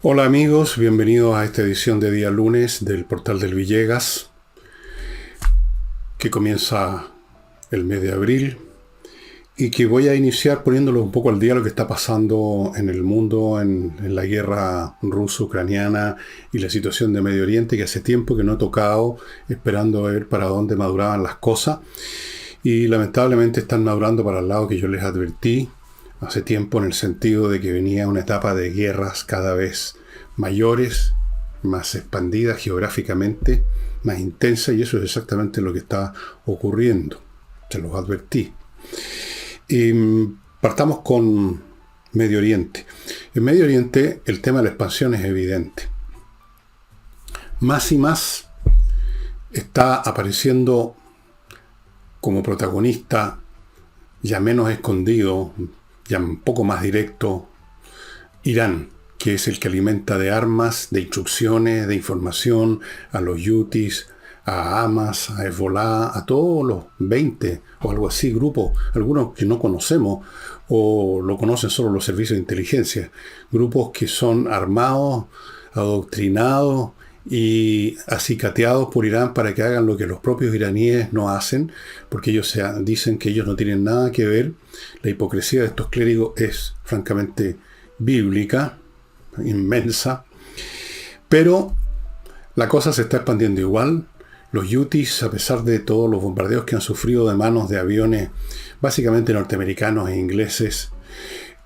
Hola amigos, bienvenidos a esta edición de día lunes del Portal del Villegas, que comienza el mes de abril y que voy a iniciar poniéndolo un poco al día lo que está pasando en el mundo, en la guerra ruso-ucraniana y la situación de Medio Oriente, que hace tiempo que no he tocado, esperando a ver para dónde maduraban las cosas, y lamentablemente están madurando para el lado que yo les advertí hace tiempo, en el sentido de que venía una etapa de guerras cada vez mayores, más expandidas geográficamente, más intensa, y eso es exactamente lo que está ocurriendo. Se los advertí. Partamos con Medio Oriente. En Medio Oriente el tema de la expansión es evidente. Más y más está apareciendo como protagonista, ya menos escondido, ya un poco más directo, Irán, que es el que alimenta de armas, de instrucciones, de información a los Houthis, a Hamas, a Hezbollah, a todos los 20 o algo así grupos, algunos que no conocemos o lo conocen solo los servicios de inteligencia, grupos que son armados, adoctrinados y acicateados por Irán para que hagan lo que los propios iraníes no hacen, porque ellos dicen que ellos no tienen nada que ver. La hipocresía de estos clérigos es francamente bíblica, inmensa, pero la cosa se está expandiendo igual. Los Houthis, a pesar de todos los bombardeos que han sufrido de manos de aviones básicamente norteamericanos e ingleses,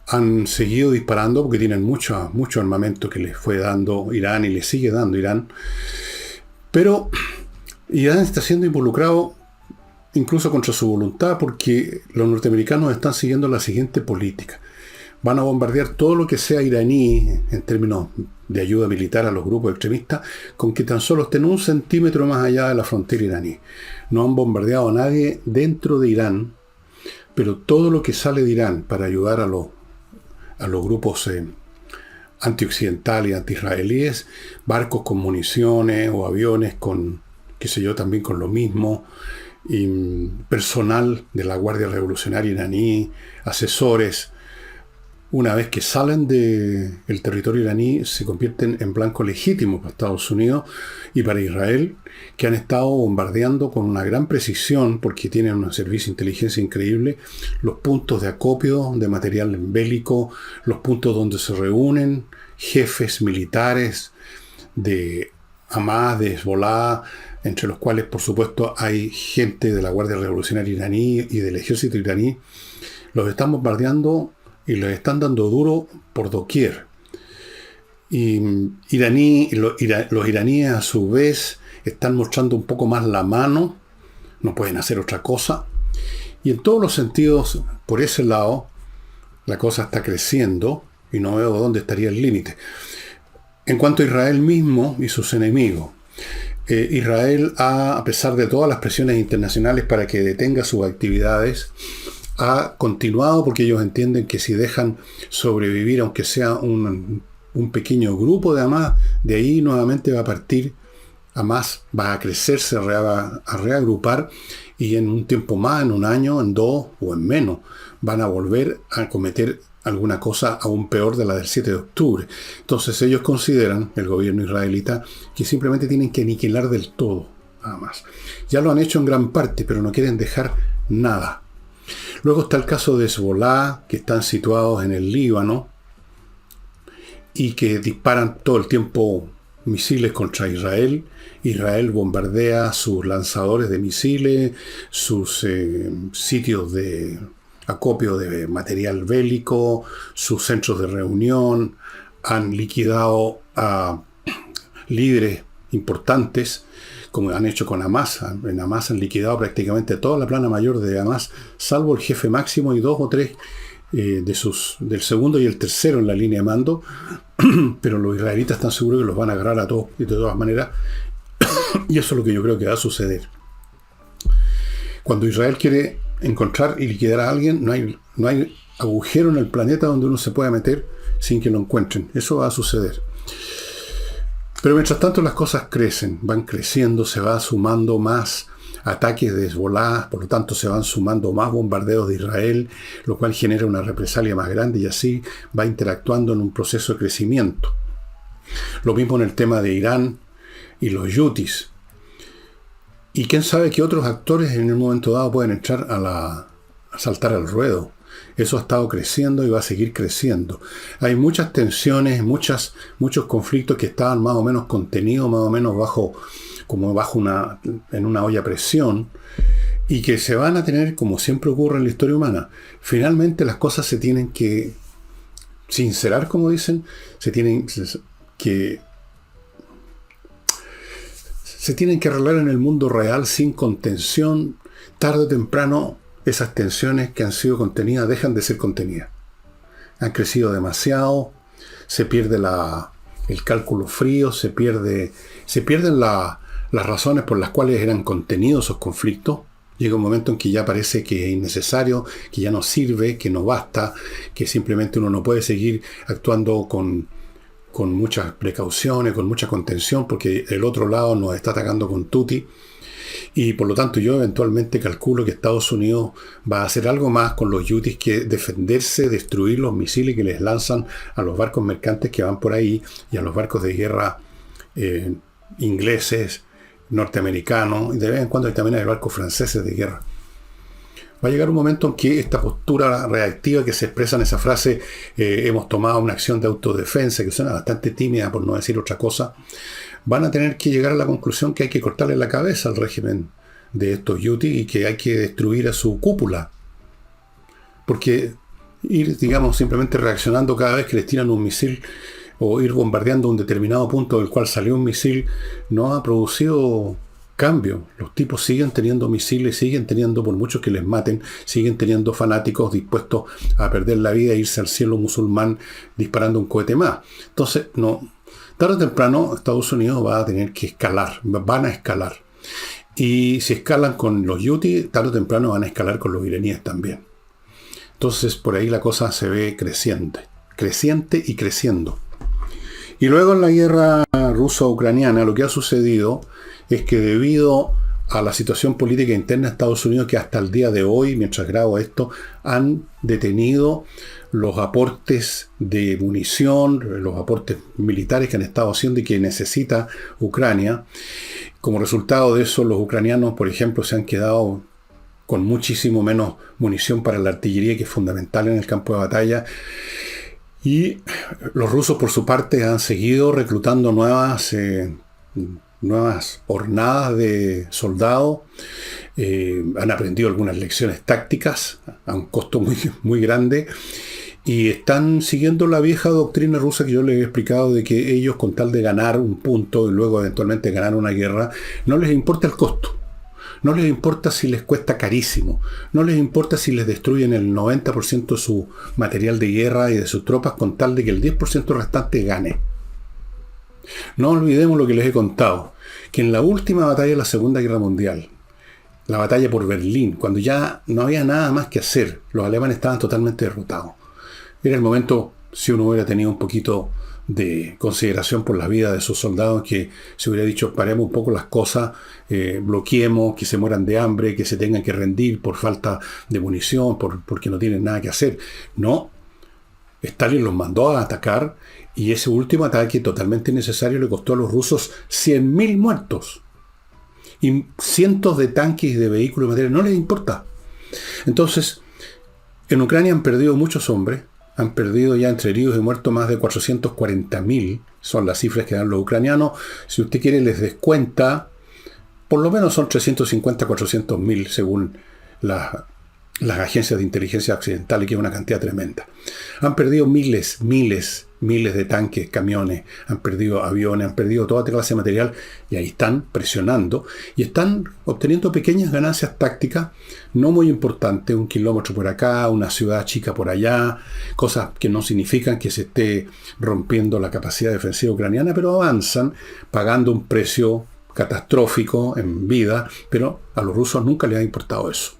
han seguido disparando porque tienen mucho armamento que les fue dando Irán y les sigue dando Irán. Pero Irán está siendo involucrado incluso contra su voluntad, porque los norteamericanos están siguiendo la siguiente política. Van a bombardear todo lo que sea iraní en términos de ayuda militar a los grupos extremistas, con que tan solo estén 1 centímetro más allá de la frontera iraní. No han bombardeado a nadie dentro de Irán, pero todo lo que sale de Irán para ayudar a los grupos antioccidentales y anti-israelíes, barcos con municiones o aviones con, qué sé yo, también con lo mismo, y personal de la Guardia Revolucionaria iraní, asesores, una vez que salen del territorio iraní, se convierten en blanco legítimo para Estados Unidos y para Israel, que han estado bombardeando con una gran precisión, porque tienen un servicio de inteligencia increíble, los puntos de acopio de material bélico, los puntos donde se reúnen jefes militares de Hamas, de Hezbollah, entre los cuales, por supuesto, hay gente de la Guardia Revolucionaria iraní y del ejército iraní. Los están bombardeando y les están dando duro por doquier. Y los iraníes, a su vez, están mostrando un poco más la mano, no pueden hacer otra cosa. Y en todos los sentidos, por ese lado, la cosa está creciendo y no veo dónde estaría el límite. En cuanto a Israel mismo y sus enemigos, Israel a pesar de todas las presiones internacionales para que detenga sus actividades, ha continuado, porque ellos entienden que si dejan sobrevivir, aunque sea un pequeño grupo de Hamas, de ahí nuevamente va a partir Hamas, va a crecer, se va a reagrupar, y en un tiempo más, en 1 año, en 2 o en menos, van a volver a cometer alguna cosa aún peor de la del 7 de octubre. Entonces ellos consideran, el gobierno israelita, que simplemente tienen que aniquilar del todo, nada más. Ya lo han hecho en gran parte, pero no quieren dejar nada. Luego está el caso de Hezbollah, que están situados en el Líbano y que disparan todo el tiempo misiles contra Israel. Israel bombardea sus lanzadores de misiles, sus sitios de acopio de material bélico, sus centros de reunión. Han liquidado a líderes importantes, como han hecho con Hamas. En Hamas han liquidado prácticamente toda la plana mayor de Hamas, salvo el jefe máximo y 2 o 3 del segundo y el tercero en la línea de mando. Pero los israelitas están seguros que los van a agarrar a todos y de todas maneras. Y eso es lo que yo creo que va a suceder. Cuando Israel quiere encontrar y liquidar a alguien, no hay agujero en el planeta donde uno se pueda meter sin que lo encuentren. Eso va a suceder. Pero mientras tanto las cosas crecen, van creciendo, se va sumando más ataques de Hezbollah, por lo tanto se van sumando más bombardeos de Israel, lo cual genera una represalia más grande y así va interactuando en un proceso de crecimiento. Lo mismo en el tema de Irán y los yutis. Y quién sabe qué otros actores en un momento dado pueden entrar a saltar al ruedo. Eso ha estado creciendo y va a seguir creciendo. Hay muchas tensiones, muchos conflictos que estaban más o menos contenidos, más o menos en una olla a presión, y que se van a tener, como siempre ocurre en la historia humana. Finalmente las cosas se tienen que sincerar, como dicen, se tienen que arreglar en el mundo real sin contención. Tarde o temprano esas tensiones que han sido contenidas dejan de ser contenidas. Han crecido demasiado, se pierde el cálculo frío, se pierden las razones por las cuales eran contenidos esos conflictos. Llega un momento en que ya parece que es innecesario, que ya no sirve, que no basta, que simplemente uno no puede seguir actuando con muchas precauciones, con mucha contención, porque el otro lado nos está atacando con tutti. Y por lo tanto yo eventualmente calculo que Estados Unidos va a hacer algo más con los yutis que defenderse, destruir los misiles que les lanzan a los barcos mercantes que van por ahí y a los barcos de guerra ingleses, norteamericanos, y de vez en cuando también hay barcos franceses de guerra. Va a llegar un momento en que esta postura reactiva que se expresa en esa frase, hemos tomado una acción de autodefensa, que suena bastante tímida por no decir otra cosa, van a tener que llegar a la conclusión que hay que cortarle la cabeza al régimen de estos yutis y que hay que destruir a su cúpula. Porque ir, digamos, simplemente reaccionando cada vez que les tiran un misil o ir bombardeando un determinado punto del cual salió un misil no ha producido cambio. Los tipos siguen teniendo misiles, siguen teniendo, por muchos que les maten, siguen teniendo fanáticos dispuestos a perder la vida e irse al cielo musulmán disparando un cohete más. Entonces, no, tarde o temprano Estados Unidos va a tener que escalar, van a escalar. Y si escalan con los yutis, tarde o temprano van a escalar con los iraníes también. Entonces, por ahí la cosa se ve creciente y creciendo. Y luego en la guerra ruso-ucraniana lo que ha sucedido es que debido a la situación política interna de Estados Unidos, que hasta el día de hoy, mientras grabo esto, han detenido los aportes de munición, los aportes militares que han estado haciendo y que necesita Ucrania. Como resultado de eso, los ucranianos, por ejemplo, se han quedado con muchísimo menos munición para la artillería, que es fundamental en el campo de batalla. Y los rusos, por su parte, han seguido reclutando nuevas hornadas de soldados. Han aprendido algunas lecciones tácticas a un costo muy, muy grande. Y están siguiendo la vieja doctrina rusa que yo les he explicado, de que ellos, con tal de ganar un punto y luego eventualmente ganar una guerra, no les importa el costo. No les importa si les cuesta carísimo. No les importa si les destruyen el 90% de su material de guerra y de sus tropas, con tal de que el 10% restante gane. No olvidemos lo que les he contado, que en la última batalla de la Segunda Guerra Mundial, la batalla por Berlín, cuando ya no había nada más que hacer, los alemanes estaban totalmente derrotados. Era el momento, si uno hubiera tenido un poquito de consideración por la vida de sus soldados, que se hubiera dicho: paremos un poco las cosas, bloqueemos, que se mueran de hambre, que se tengan que rendir por falta de munición, porque no tienen nada que hacer. No, Stalin los mandó a atacar, y ese último ataque totalmente innecesario le costó a los rusos 100.000 muertos y cientos de tanques y de vehículos y materiales. No les importa. Entonces, en Ucrania han perdido muchos hombres. Han perdido ya, entre heridos y muertos, más de 440.000. Son las cifras que dan los ucranianos. Si usted quiere, les descuenta. Por lo menos son 350, 400.000 según las agencias de inteligencia occidentales, que es una cantidad tremenda. Han perdido miles de tanques, camiones, han perdido aviones, han perdido toda clase de material, y ahí están presionando y están obteniendo pequeñas ganancias tácticas, no muy importantes, 1 kilómetro por acá, una ciudad chica por allá, cosas que no significan que se esté rompiendo la capacidad defensiva ucraniana, pero avanzan pagando un precio catastrófico en vida, pero a los rusos nunca les ha importado eso.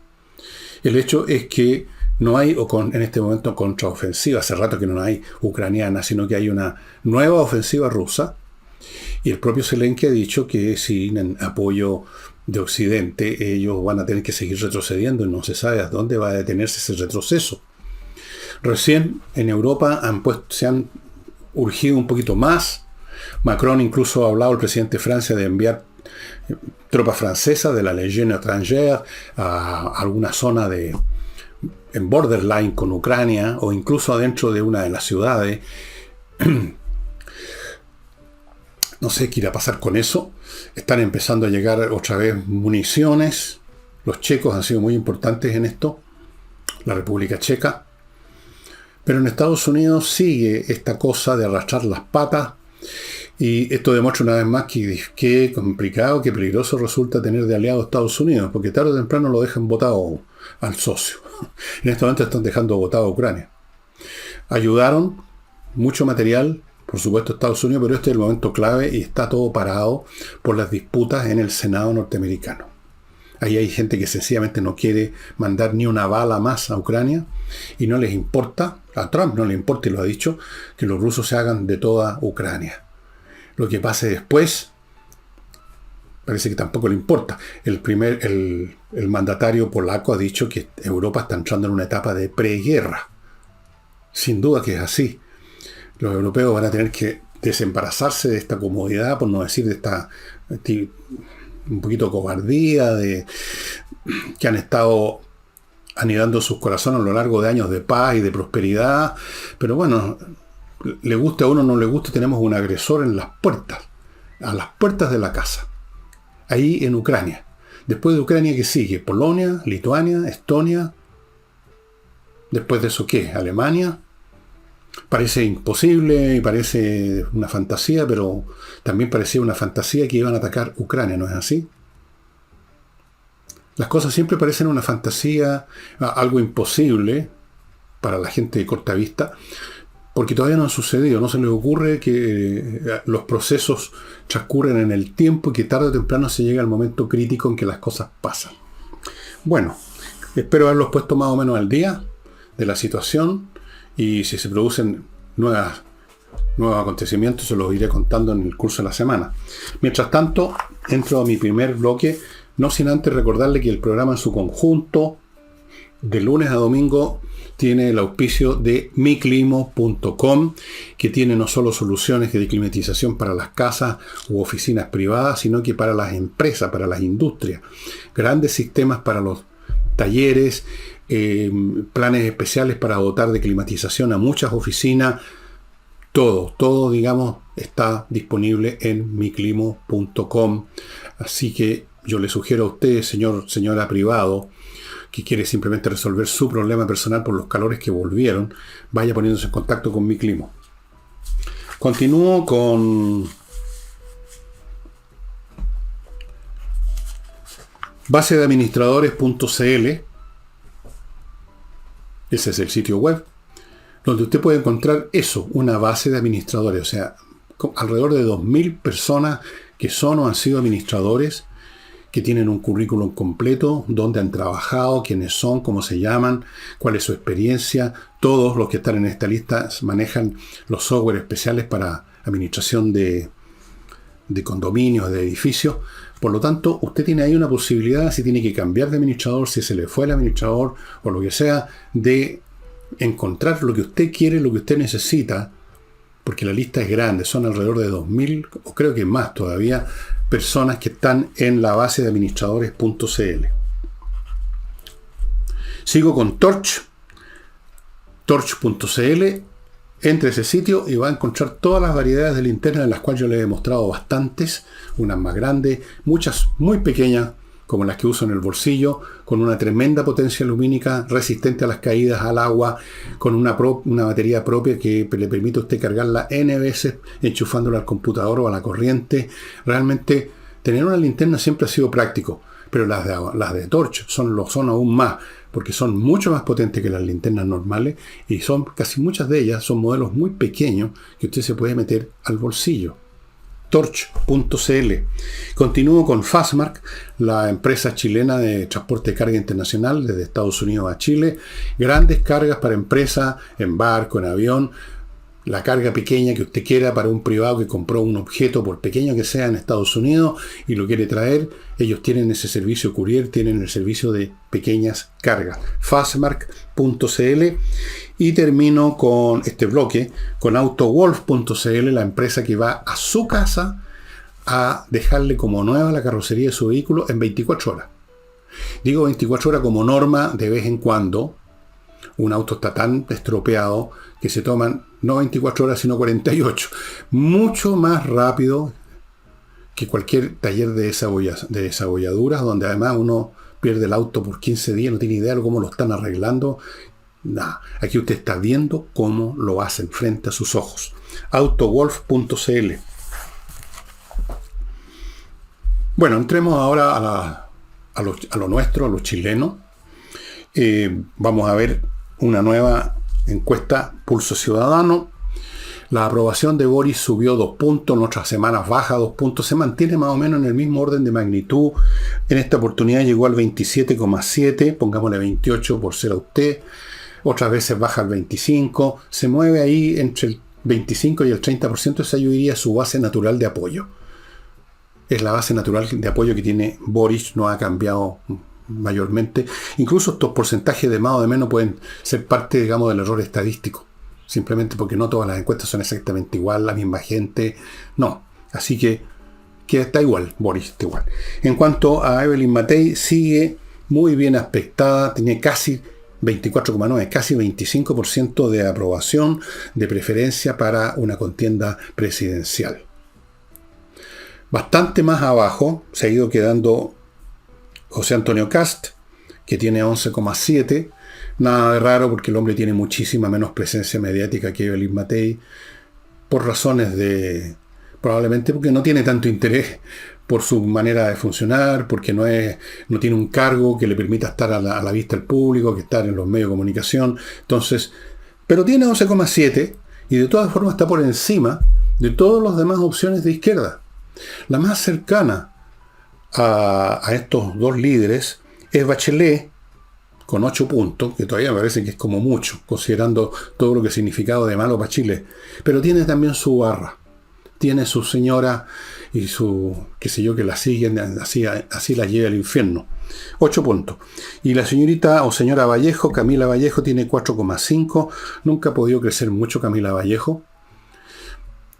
El hecho es que no hay, en este momento, contraofensiva. Hace rato que no hay ucraniana, sino que hay una nueva ofensiva rusa. Y el propio Zelensky ha dicho que sin apoyo de Occidente, ellos van a tener que seguir retrocediendo, y no se sabe a dónde va a detenerse ese retroceso. Recién en Europa se han urgido un poquito más, Macron incluso ha hablado, el presidente de Francia, de enviar tropas francesas de la Légion étrangère a alguna zona en borderline con Ucrania, o incluso adentro de una de las ciudades. No sé qué irá a pasar con eso. Están empezando a llegar otra vez municiones. Los checos han sido muy importantes en esto, la República Checa. Pero en Estados Unidos sigue esta cosa de arrastrar las patas, y esto demuestra una vez más que complicado, que peligroso resulta tener de aliado a Estados Unidos, porque tarde o temprano lo dejan votado al socio. En este momento están dejando votado a Ucrania. Ayudaron mucho material, por supuesto, Estados Unidos, pero este es el momento clave y está todo parado por las disputas en el Senado norteamericano. Ahí hay gente que sencillamente no quiere mandar ni una bala más a Ucrania, y no les importa, a Trump no le importa, y lo ha dicho, que los rusos se hagan de toda Ucrania. Lo que pase después parece que tampoco le importa. El mandatario polaco ha dicho que Europa está entrando en una etapa de preguerra. Sin duda que es así. Los europeos van a tener que desembarazarse de esta comodidad, por no decir de esta un poquito cobardía, que han estado anidando sus corazones a lo largo de años de paz y de prosperidad. Pero bueno, le guste a uno o no le guste, tenemos un agresor en las puertas, a las puertas de la casa, ahí en Ucrania. Después de Ucrania, ¿qué sigue? Polonia, Lituania, Estonia. Después de eso, ¿qué? Alemania. Parece imposible y parece una fantasía, pero también parecía una fantasía que iban a atacar Ucrania, ¿no es así? Las cosas siempre parecen una fantasía, algo imposible para la gente de corta vista, porque todavía no han sucedido. No se les ocurre que los procesos transcurren en el tiempo y que tarde o temprano se llega al momento crítico en que las cosas pasan. Bueno, espero haberlos puesto más o menos al día de la situación, y si se producen nuevos acontecimientos se los iré contando en el curso de la semana. Mientras tanto, entro a mi primer bloque, no sin antes recordarle que el programa en su conjunto, de lunes a domingo, tiene el auspicio de miclimo.com, que tiene no solo soluciones de climatización para las casas u oficinas privadas, sino que para las empresas, para las industrias. Grandes sistemas para los talleres, planes especiales para dotar de climatización a muchas oficinas. Todo, digamos, está disponible en miclimo.com. Así que yo le sugiero a usted, señora privado, que quiere simplemente resolver su problema personal por los calores que volvieron, vaya poniéndose en contacto con Miclimo. Continúo con basedeadministradores.cl. Ese es el sitio web donde usted puede encontrar eso, una base de administradores, o sea, alrededor de 2.000 personas que son o han sido administradores, que tienen un currículum completo, dónde han trabajado, quiénes son, cómo se llaman, cuál es su experiencia. Todos los que están en esta lista manejan los software especiales para administración de condominios, de edificios. Por lo tanto, usted tiene ahí una posibilidad, si tiene que cambiar de administrador, si se le fue el administrador o lo que sea, de encontrar lo que usted quiere, lo que usted necesita, porque la lista es grande, son alrededor de 2.000, o creo que más todavía, personas que están en la base de administradores.cl. Sigo con torch.cl. Entre ese sitio y va a encontrar todas las variedades de linternas, de las cuales yo le he mostrado bastantes, unas más grandes, muchas muy pequeñas, como las que uso en el bolsillo, con una tremenda potencia lumínica, resistente a las caídas, al agua, con una batería propia que le permite a usted cargarla N veces, enchufándola al computador o a la corriente. Realmente, tener una linterna siempre ha sido práctico, pero las de Torch son aún más, porque son mucho más potentes que las linternas normales, y son casi muchas de ellas son modelos muy pequeños que usted se puede meter al bolsillo. Torch.cl. Continúo con Fastmark, la empresa chilena de transporte de carga internacional desde Estados Unidos a Chile. Grandes cargas para empresas, en barco, en avión. La carga pequeña que usted quiera para un privado que compró un objeto, por pequeño que sea, en Estados Unidos y lo quiere traer. Ellos tienen ese servicio courier, tienen el servicio de pequeñas cargas. Fastmark.cl. Y termino con este bloque, con AutoWolf.cl, la empresa que va a su casa a dejarle como nueva la carrocería de su vehículo en 24 horas. Digo 24 horas como norma, de vez en cuando un auto está tan estropeado que se toman no 24 horas sino 48. Mucho más rápido que cualquier taller de desabolladuras, donde además uno pierde el auto por 15 días, no tiene idea de cómo lo están arreglando. Nada, aquí usted está viendo cómo lo hacen frente a sus ojos. AutoWolf.cl. Bueno, entremos ahora a lo nuestro, a los chilenos. Vamos a ver una nueva encuesta Pulso Ciudadano. La aprobación de Boric subió 2 puntos, en otras semanas baja 2 puntos, se mantiene más o menos en el mismo orden de magnitud. En esta oportunidad llegó al 27,7, pongámosle 28 por ser a usted. Otras veces baja al 25, se mueve ahí entre el 25 y el 30%, esa yo diría su base natural de apoyo. Es la base natural de apoyo que tiene Boric, no ha cambiado mayormente. Incluso estos porcentajes de más o de menos pueden ser parte, digamos, del error estadístico. Simplemente porque no todas las encuestas son exactamente igual, la misma gente. No. Así que está igual, Boric está igual. En cuanto a Evelyn Matei, sigue muy bien aspectada, tiene casi 24,9, casi 25% de aprobación, de preferencia para una contienda presidencial. Bastante más abajo se ha ido quedando José Antonio Kast, que tiene 11,7. Nada de raro porque el hombre tiene muchísima menos presencia mediática que Evelyn Matei, por razones probablemente porque no tiene tanto interés por su manera de funcionar, porque no tiene un cargo que le permita estar a la vista del público, que estar en los medios de comunicación. Entonces, pero tiene 11,7 y de todas formas está por encima de todas las demás opciones de izquierda. La más cercana a estos dos líderes es Bachelet, con 8 puntos, que todavía me parece que es como mucho, considerando todo lo que ha significado de malo para Chile. Pero tiene también su barra. Tiene su señora y su, qué sé yo, que la siguen, así la lleva al infierno. 8 puntos. Y la señorita o señora Vallejo, Camila Vallejo, tiene 4,5. Nunca ha podido crecer mucho Camila Vallejo.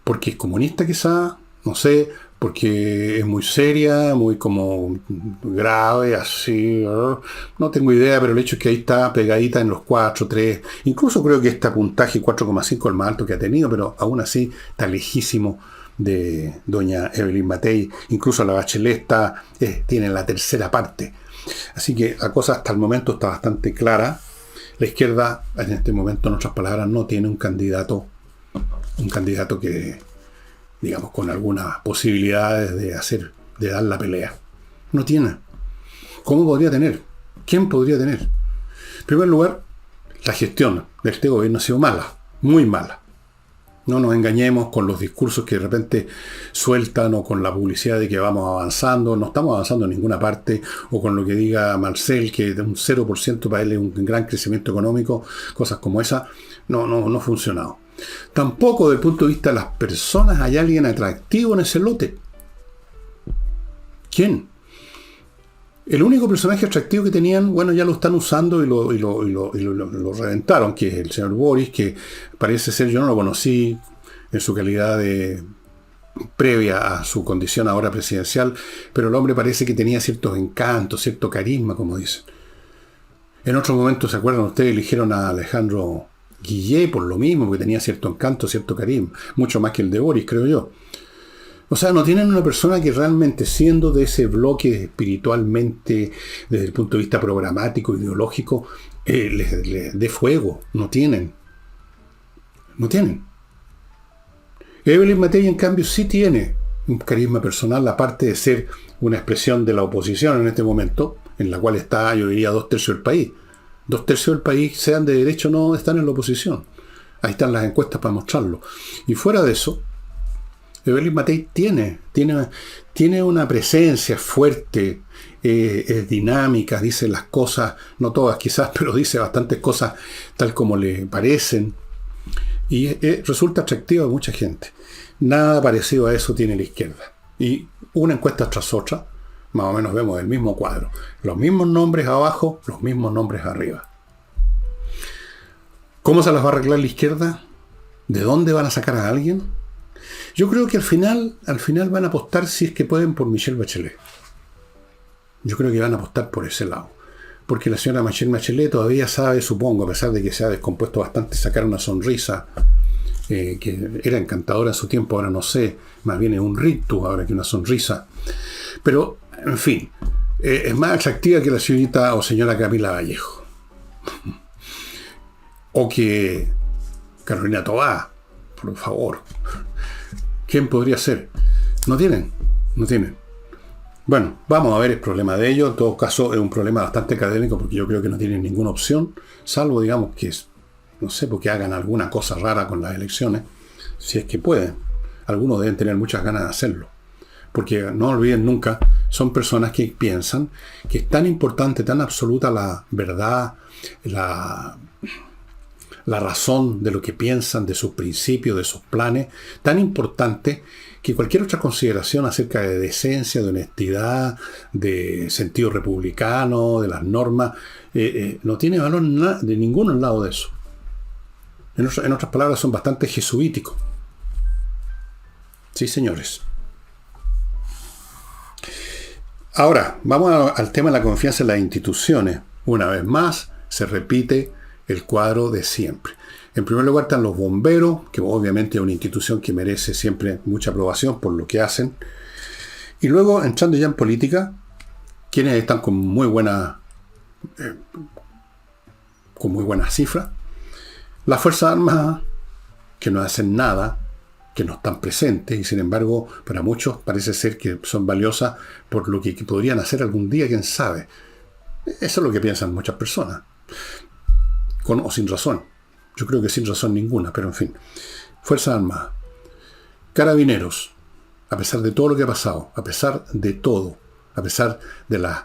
Porque es comunista quizá, no sé, porque es muy seria, muy como grave, así, no tengo idea, pero el hecho es que ahí está pegadita en los 4, 3, incluso creo que este puntaje 4,5 es el más alto que ha tenido, pero aún así está lejísimo de doña Evelyn Matei, incluso la Bachelet tiene la tercera parte. Así que la cosa hasta el momento está bastante clara. La izquierda, en este momento, en otras palabras, no tiene un candidato que, digamos, con algunas posibilidades de dar la pelea. No tiene. ¿Cómo podría tener? ¿Quién podría tener? En primer lugar, la gestión de este gobierno ha sido mala, muy mala. No nos engañemos con los discursos que de repente sueltan o con la publicidad de que vamos avanzando. No estamos avanzando en ninguna parte, o con lo que diga Marcel, que un 0% para él es un gran crecimiento económico, cosas como esa. No ha funcionado. Tampoco desde el punto de vista de las personas hay alguien atractivo en ese lote. ¿Quién? El único personaje atractivo que tenían, bueno, ya lo están usando y lo reventaron, que es el señor Boris, que parece ser, yo no lo conocí en su calidad de previa a su condición ahora presidencial, pero el hombre parece que tenía ciertos encantos, cierto carisma, como dicen. En otros momentos, ¿se acuerdan ustedes? Eligieron a Alejandro Guillé por lo mismo, porque tenía cierto encanto, cierto carisma, mucho más que el de Boris, creo yo. O sea, no tienen una persona que realmente, siendo de ese bloque espiritualmente, desde el punto de vista programático, ideológico, les dé fuego. No tienen. Evelyn Matei, en cambio, sí tiene un carisma personal, aparte de ser una expresión de la oposición en este momento, en la cual está, yo diría, 2/3 del país. 2/3 del país, sean de derecha o no, están en la oposición. Ahí están las encuestas para mostrarlo. Y fuera de eso, Evelyn Matei tiene una presencia fuerte, es dinámica, dice las cosas, no todas quizás, pero dice bastantes cosas tal como le parecen, y resulta atractiva a mucha gente. Nada parecido a eso tiene la izquierda. Y una encuesta tras otra, más o menos vemos el mismo cuadro. Los mismos nombres abajo, los mismos nombres arriba. ¿Cómo se las va a arreglar la izquierda? ¿De dónde van a sacar a alguien? Yo creo que al final van a apostar, si es que pueden, por Michelle Bachelet. Yo creo que van a apostar por ese lado. Porque la señora Michelle Bachelet todavía sabe, supongo, a pesar de que se ha descompuesto bastante, sacar una sonrisa que era encantadora en su tiempo, ahora no sé, más bien es un rictus ahora que una sonrisa. Pero, en fin, es más atractiva que la señorita o señora Camila Vallejo. O que Carolina Tobá, por favor. ¿Quién podría ser? No tienen. Bueno, vamos a ver el problema de ellos. En todo caso, es un problema bastante académico porque yo creo que no tienen ninguna opción, salvo, digamos, que no sé, porque hagan alguna cosa rara con las elecciones, si es que pueden. Algunos deben tener muchas ganas de hacerlo. Porque no olviden nunca, son personas que piensan que es tan importante, tan absoluta la verdad, la razón de lo que piensan, de sus principios, de sus planes, tan importante que cualquier otra consideración acerca de decencia, de honestidad, de sentido republicano, de las normas, no tiene valor de ninguno lado de eso. En otras palabras, son bastante jesuíticos. Sí, señores. Ahora, vamos al tema de la confianza en las instituciones. Una vez más, se repite el cuadro de siempre. En primer lugar están los bomberos, que obviamente es una institución que merece siempre mucha aprobación por lo que hacen. Y luego, entrando ya en política, quienes están con muy buenas cifras, las Fuerzas Armadas, que no hacen nada, que no están presentes, y sin embargo, para muchos parece ser que son valiosas por lo que podrían hacer algún día, quién sabe. Eso es lo que piensan muchas personas. Con o sin razón. Yo creo que sin razón ninguna, pero en fin. Fuerzas Armadas. Carabineros. A pesar de todo lo que ha pasado, a pesar de todo, a pesar de las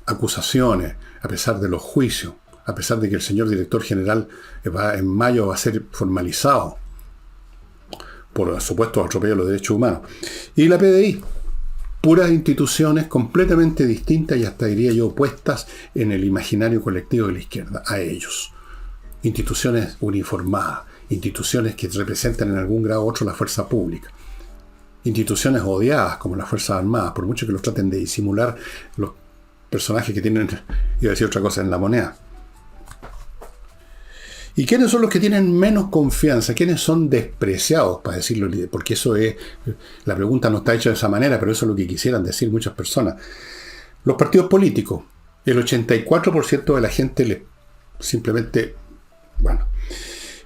acusaciones, a pesar de los juicios, a pesar de que el señor director general en mayo va a ser formalizado por supuestos atropellos a los derechos humanos. Y la PDI. Puras instituciones completamente distintas y hasta diría yo opuestas en el imaginario colectivo de la izquierda a ellos. Instituciones uniformadas, instituciones que representan en algún grado u otro la fuerza pública, instituciones odiadas como las Fuerzas Armadas, por mucho que los traten de disimular los personajes que tienen, iba a decir otra cosa, en la moneda. ¿Y quiénes son los que tienen menos confianza? ¿Quiénes son despreciados, para decirlo? Porque eso es, la pregunta no está hecha de esa manera, pero eso es lo que quisieran decir muchas personas. Los partidos políticos. El 84% de la gente simplemente, bueno.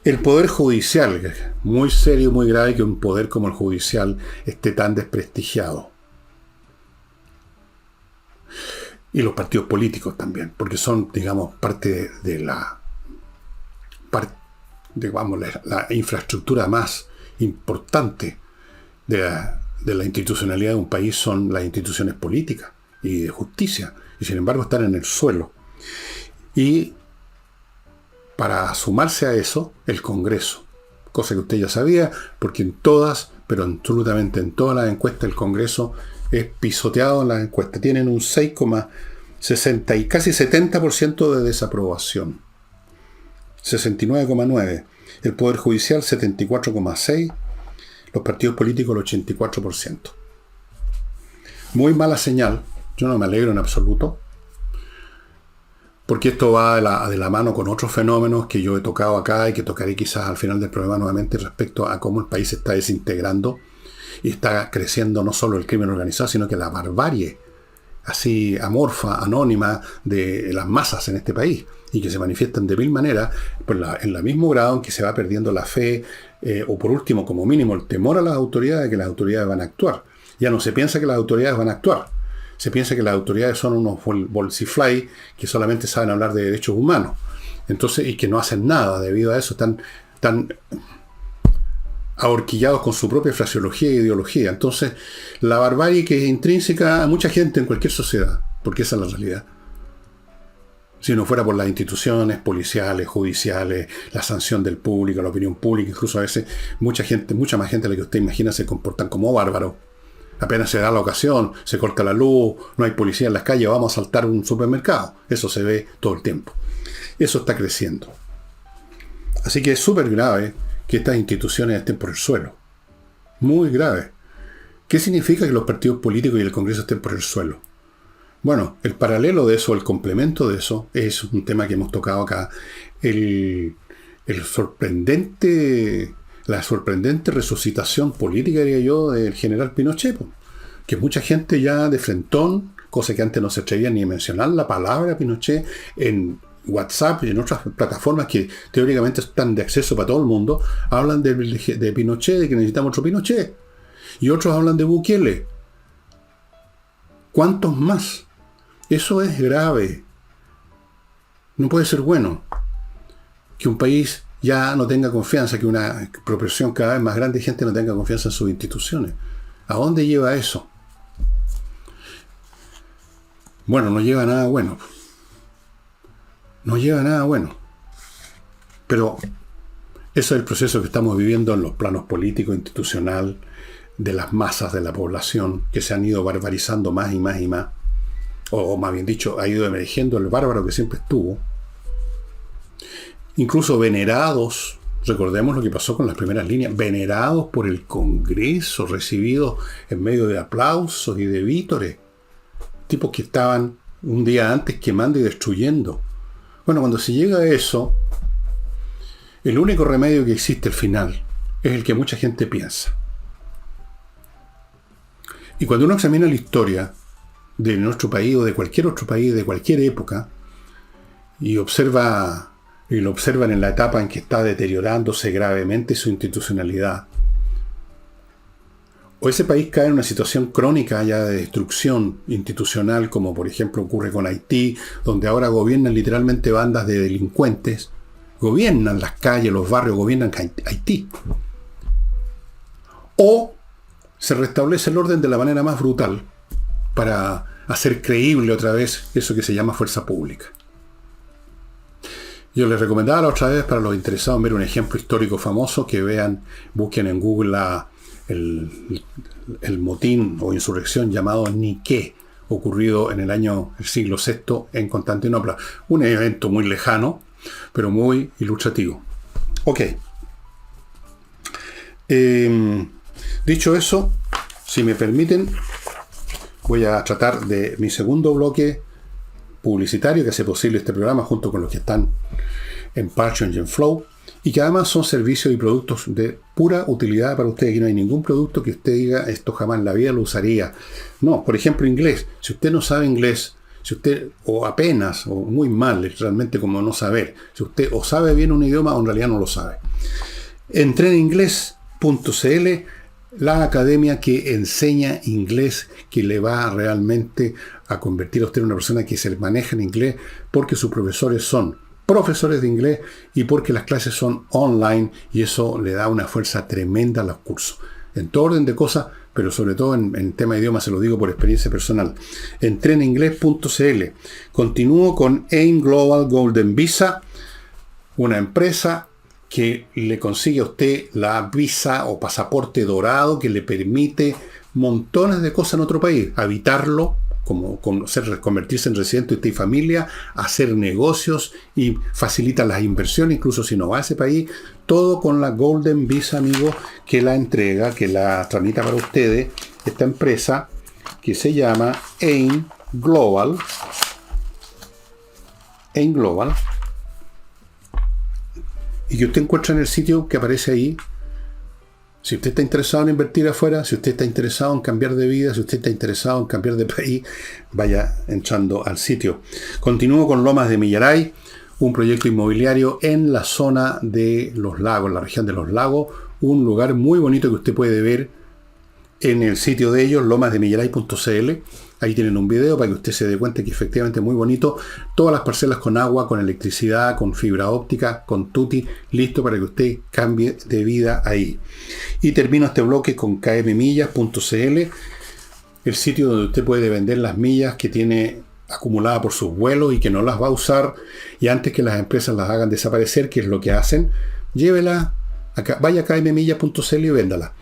El poder judicial, muy serio, muy grave que un poder como el judicial esté tan desprestigiado. Y los partidos políticos también, porque son, digamos, parte de la infraestructura más importante de la institucionalidad de un país son las instituciones políticas y de justicia, y sin embargo están en el suelo. Y para sumarse a eso, el Congreso, cosa que usted ya sabía, porque en todas, pero absolutamente en todas las encuestas, el Congreso es pisoteado en las encuestas. Tienen un 6,60 y casi 70% de desaprobación. 69,9%. El Poder Judicial, 74,6%. Los partidos políticos, el 84%. Muy mala señal. Yo no me alegro en absoluto. Porque esto va de la mano con otros fenómenos que yo he tocado acá y que tocaré quizás al final del programa nuevamente respecto a cómo el país se está desintegrando y está creciendo no solo el crimen organizado, sino que la barbarie así amorfa, anónima de las masas en este país y que se manifiestan de mil maneras en la mismo grado en que se va perdiendo la fe o por último, como mínimo, el temor a las autoridades de que las autoridades van a actuar. Ya no se piensa que las autoridades van a actuar. Se piensa que las autoridades son unos bolsifly que solamente saben hablar de derechos humanos. Entonces, y que no hacen nada debido a eso, están ahorquillados con su propia fraseología e ideología. Entonces, la barbarie que es intrínseca a mucha gente en cualquier sociedad, porque esa es la realidad. Si no fuera por las instituciones policiales, judiciales, la sanción del público, la opinión pública, incluso a veces mucha más gente de la que usted imagina se comportan como bárbaros. Apenas se da la ocasión, se corta la luz, no hay policía en las calles, vamos a asaltar un supermercado. Eso se ve todo el tiempo. Eso está creciendo. Así que es súper grave que estas instituciones estén por el suelo. Muy grave. ¿Qué significa que los partidos políticos y el Congreso estén por el suelo? Bueno, el paralelo de eso, el complemento de eso, es un tema que hemos tocado acá. La sorprendente resucitación política, diría yo, del general Pinochet. Que mucha gente ya de frentón, cosa que antes no se atrevía ni a mencionar la palabra Pinochet, en WhatsApp y en otras plataformas que teóricamente están de acceso para todo el mundo, hablan de Pinochet, de que necesitamos otro Pinochet. Y otros hablan de Bukele. ¿Cuántos más? Eso es grave. No puede ser bueno que un país ya no tenga confianza, que una proporción cada vez más grande de gente no tenga confianza en sus instituciones. ¿A dónde lleva eso? Bueno, no lleva a nada bueno. No lleva a nada bueno. Pero eso es el proceso que estamos viviendo en los planos político, institucional, de las masas de la población, que se han ido barbarizando más y más y más. O más bien dicho, ha ido emergiendo el bárbaro que siempre estuvo. Incluso venerados, recordemos lo que pasó con las primeras líneas, venerados por el Congreso, recibidos en medio de aplausos y de vítores. Tipos que estaban un día antes quemando y destruyendo. Bueno, cuando se llega a eso, el único remedio que existe al final es el que mucha gente piensa. Y cuando uno examina la historia de nuestro país o de cualquier otro país, de cualquier época, y lo observan en la etapa en que está deteriorándose gravemente su institucionalidad, o ese país cae en una situación crónica ya de destrucción institucional, como por ejemplo ocurre con Haití, donde ahora gobiernan literalmente bandas de delincuentes, gobiernan las calles, los barrios, gobiernan Haití. O se restablece el orden de la manera más brutal para hacer creíble otra vez eso que se llama fuerza pública. Yo les recomendaba la otra vez, para los interesados en ver un ejemplo histórico famoso, que busquen en Google el motín o insurrección llamado Niké, ocurrido en el siglo VI en Constantinopla. Un evento muy lejano, pero muy ilustrativo. Ok. Dicho eso, si me permiten, voy a tratar de mi segundo bloque publicitario que hace posible este programa, junto con los que están en Patreon y en Flow, y que además son servicios y productos de pura utilidad para ustedes. Aquí no hay ningún producto que usted diga, esto jamás en la vida lo usaría. No, por ejemplo, inglés. Si usted no sabe inglés, si usted, o apenas, o muy mal, es realmente como no saber. Si usted o sabe bien un idioma o en realidad no lo sabe. Entreninglés.cl, la academia que enseña inglés, que le va realmente a convertir a usted en una persona que se maneja en inglés, porque sus profesores son profesores de inglés y porque las clases son online, y eso le da una fuerza tremenda a los cursos. En todo orden de cosas, pero sobre todo en tema de idioma, se lo digo por experiencia personal. Entreninglés.cl. Continúo con AIM Global Golden Visa, una empresa que le consigue a usted la visa o pasaporte dorado que le permite montones de cosas en otro país. Habitarlo, como convertirse en residente usted y familia, hacer negocios y facilita las inversiones, incluso si no va a ese país. Todo con la Golden Visa, amigo, que la entrega, que la tramita para ustedes esta empresa que se llama AIM Global. AIM Global. Y que usted encuentra en el sitio que aparece ahí. Si usted está interesado en invertir afuera, si usted está interesado en cambiar de vida, si usted está interesado en cambiar de país, vaya entrando al sitio. Continúo con Lomas de Millaray, un proyecto inmobiliario en la zona de los lagos, la región de los lagos, un lugar muy bonito que usted puede ver en el sitio de ellos, lomasdemillaray.cl. Ahí tienen un video para que usted se dé cuenta que efectivamente es muy bonito. Todas las parcelas con agua, con electricidad, con fibra óptica, con tutti, listo para que usted cambie de vida ahí. Y termino este bloque con kmmillas.cl, el sitio donde usted puede vender las millas que tiene acumuladas por sus vuelos y que no las va a usar, y antes que las empresas las hagan desaparecer, que es lo que hacen, llévela, vaya a kmmillas.cl y véndala.